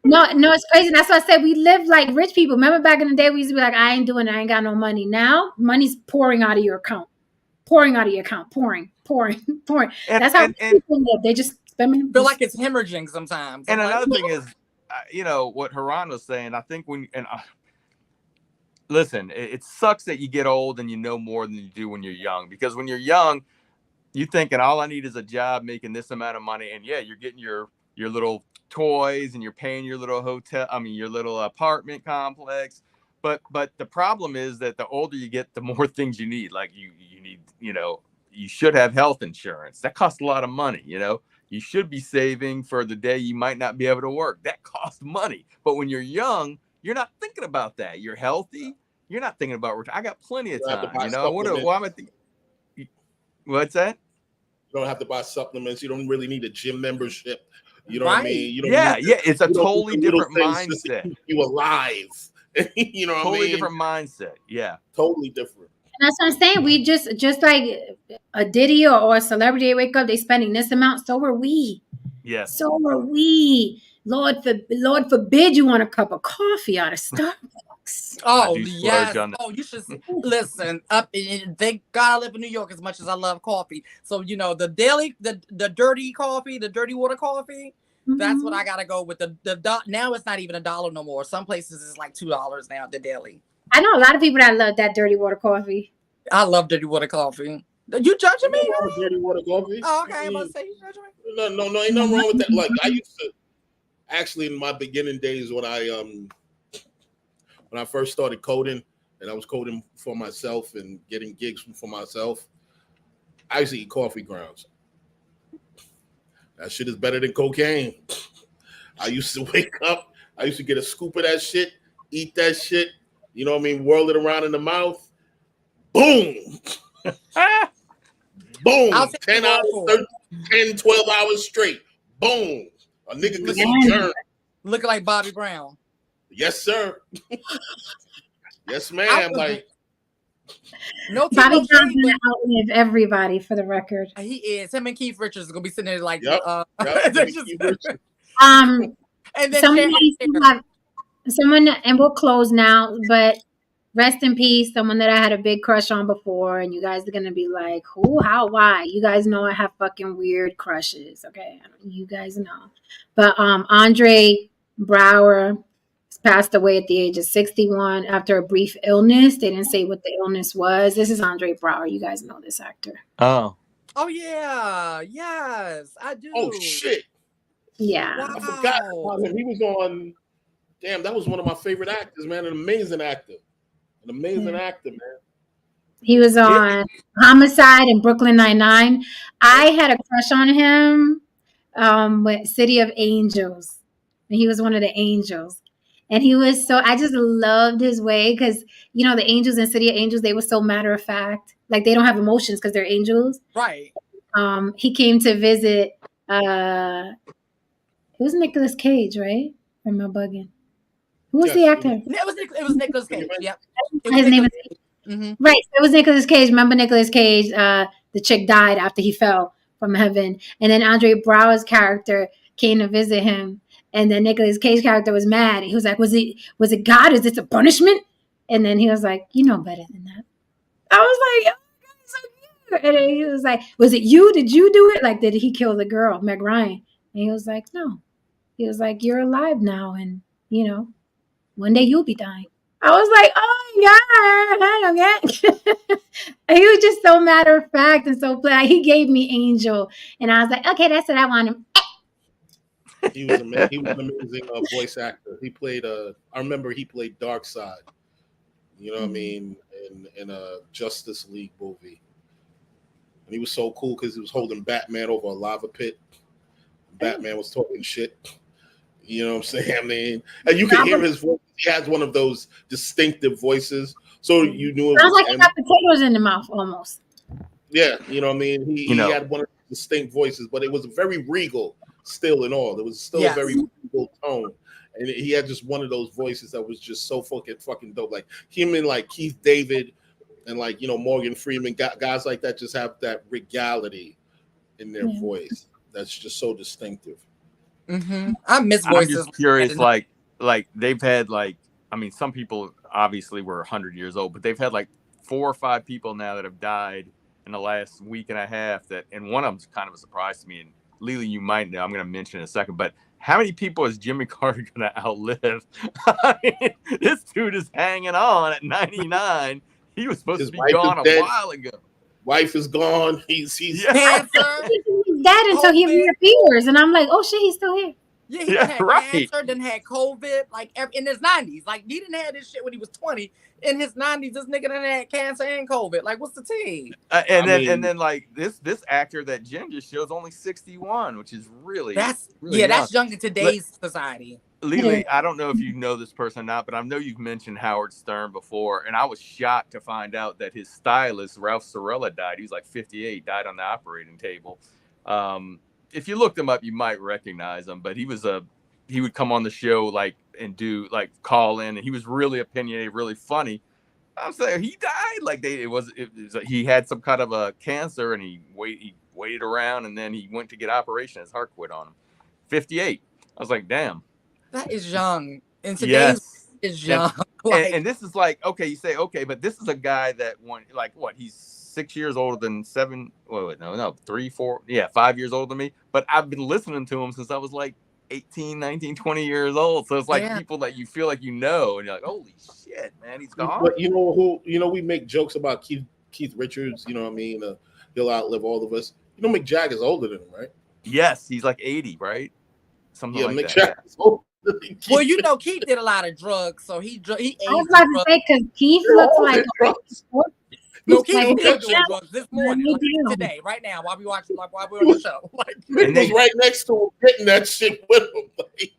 No, it's crazy. That's why I said we live like rich people. Remember back in the day, we used to be like, I ain't doing it. I ain't got no money. Now, money's pouring out of your account. Pouring. And, That's how and, and, people live. They just spend. Feel like it's hemorrhaging sometimes. and I'm like, another thing is, what Haran was saying, I think listen, it sucks that you get old and you know more than you do when you're young. Because when you're young, you thinking all I need is a job making this amount of money. And yeah, you're getting your little toys and you're paying your little your little apartment complex. But the problem is that the older you get, the more things you need. Like you need, you should have health insurance. That costs a lot of money, You should be saving for the day you might not be able to work. That costs money. But when you're young, you're not thinking about that. You're healthy. You're not thinking about I got plenty of You have to time. buy supplements. What's that? You don't have to buy supplements. You don't really need a gym membership. You know what I mean? You don't It's a you don't totally need the little different things just to mindset. keep you alive. You know what I Totally mean? different mindset. Yeah. Totally different. That's what I'm saying. We just like a Diddy or a celebrity, they wake up, they spending this amount. So are we. Yes. So are we. Lord forbid you want a cup of coffee out of Starbucks. Oh do splurge yes. on that. Oh, you should listen. Thank God I live in New York as much as I love coffee. So you know the dirty coffee, the dirty water coffee. That's what I gotta go with. Now it's not even $1 no more. Some places it's like $2 now. The daily. I know a lot of people that love that dirty water coffee. I love dirty water coffee. You judging me? Nothing wrong with dirty water coffee. Oh, okay. I I'm about mean, to say you judging me. no, ain't nothing wrong with that. Like I used to actually in my beginning days when I first started coding and I was coding for myself and getting gigs for myself, I used to eat coffee grounds. That shit is better than cocaine. I used to wake up, I used to get a scoop of that shit, eat that shit, you know what I mean, whirl it around in the mouth. Boom. Boom. 10 hours, 10, 12 hours straight. Boom. A nigga could see germs. Looking like Bobby Brown. Yes, sir. Yes, ma'am. Like no Bobby Brown's shade, gonna outlive everybody for the record. he is. Him and Keith Richards are gonna be sitting there like and then someone and we'll close now, but rest in peace, someone that I had a big crush on before, and you guys are gonna be like, who, how, why? You guys know I have fucking weird crushes, okay? You guys know. But Andre Brower passed away at the age of 61 after a brief illness. They didn't say what the illness was. This is Andre Brower. You guys know this actor. Oh yeah. Yes, I do. Oh shit. Yeah. Wow. I forgot about him. He was on that was one of my favorite actors, man. An amazing actor. An amazing actor, man. He was on Homicide and Brooklyn Nine-Nine. I had a crush on him with City of Angels. He was one of the angels. And he was I just loved his way because, you know, the angels in City of Angels, they were so matter of fact. Like they don't have emotions because they're angels. Right. He came to visit, it was Nicolas Cage, right? Or am I bugging? Who was the actor? It was Nicolas Cage. Yep. His name is right. It was Nicolas Cage. Remember Nicolas Cage? The chick died after he fell from heaven, and then Andre Brower's character came to visit him, and then Nicolas Cage character was mad. He was like, "Was it God? Is this a punishment?" And then he was like, "You know better than that." I was like, "Oh, God, so cute." And then he was like, "Was it you? Did you do it? Like, did he kill the girl, Meg Ryan?" And he was like, "No." He was like, "You're alive now, and you know." One day you'll be dying. I was like, oh yeah. He was just so matter of fact and so he gave me Angel, and I was like, okay, that's what I want him. He was an amazing voice actor. He played I remember he played Darkseid. You know what I mean? In a Justice League movie, and he was so cool because he was holding Batman over a lava pit. Batman was talking shit. You know what I'm saying? I mean, and you can hear his voice. He has one of those distinctive voices. So you knew it sounds like he got potatoes in the mouth almost. Yeah, you know what I mean? He had one of the distinct voices, but it was very regal still in all. There was still a very regal tone. And he had just one of those voices that was just so fucking dope. Like him and like Keith David and like, you know, Morgan Freeman, guys like that just have that regality in their voice. That's just so distinctive. I miss voices. I'm just curious, like they've had I mean, some people obviously were 100 years old, but they've had like 4 or 5 people now that have died in the last week and a half. And one of them's kind of a surprise to me. And Lily, you might know. I'm going to mention in a second, but how many people is Jimmy Carter going to outlive? I mean, this dude is hanging on at 99. He was supposed to be gone a while ago. Wife is gone. He's cancer. He's dead until he reappears, and I'm like, oh shit, he's still here. Yeah, he had cancer, then had COVID, like in his 90s. Like he didn't have this shit when he was 20. In his 90s, this nigga done had cancer and COVID. Like, what's the tea? And then like this actor that Jen just shows only 61, which is really that's really young. That's young in today's society. Lily, I don't know if you know this person or not, but I know you've mentioned Howard Stern before, and I was shocked to find out that his stylist, Ralph Sorella, died. He was like 58, died on the operating table. If you looked him up, you might recognize him, but he would come on the show like and do like call in, and he was really opinionated, really funny. I'm saying he died like he had some kind of a cancer, and he waited around, and then he went to get operation. His heart quit on him. 58. I was like, damn. That is young. In today's is young. And this is like, okay, you say, okay, but this is a guy that he's 6 years older than 5 years older than me. But I've been listening to him since I was like 18, 19, 20 years old. So it's like people that you feel like and you're like, holy shit, man, he's gone. But you know who? We make jokes about Keith Richards. You know what I mean? He'll outlive all of us. Mick Jagger's older than him, right? Yes, he's like 80, right? Something like Mick that. Jagger's older. Well, Keith did a lot of drugs, so he aged. I was about to say because Keith looks like no, Keith still doing drugs this morning, today, right now, while we're on the show. Mick was right next to him, getting that shit with him.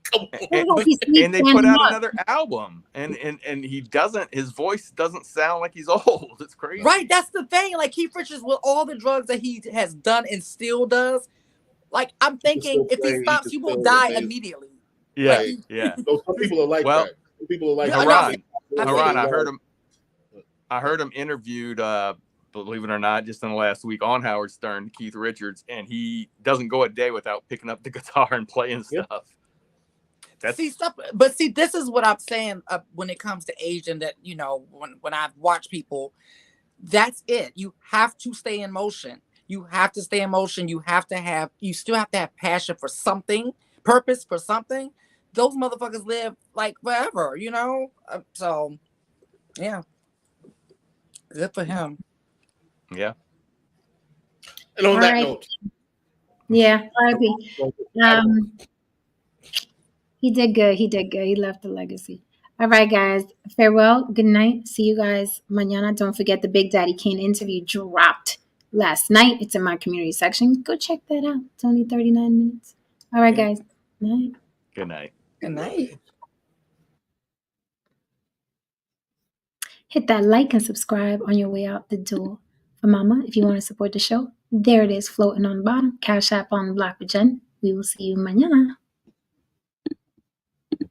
Come on. And they put out another album, and he doesn't. His voice doesn't sound like he's old. It's crazy, right? That's the thing. Like Keith Richards, with all the drugs that he has done and still does, like I'm thinking, if he stops, he will die immediately. Yeah, yeah. So some people are like that. Some people are like Haran, I heard him interviewed, believe it or not, just in the last week on Howard Stern, Keith Richards, and he doesn't go a day without picking up the guitar and playing stuff. But this is what I'm saying when it comes to aging. That when I watch people, that's it. You have to stay in motion. You have to stay in motion. You still have to have passion for something, purpose for something. Those motherfuckers live like forever, So, yeah, good for him. Yeah. And on that note, yeah, he did good. He left a legacy. All right, guys. Farewell. Good night. See you guys mañana. Don't forget the Big Daddy Kane interview dropped last night. It's in my community section. Go check that out. It's only 39 minutes. All right, guys. Night. Good night. Good night. Hit that like and subscribe on your way out the door. For Mama, if you want to support the show, there it is floating on the bottom. Cash App on the block with Jen. We will see you mañana.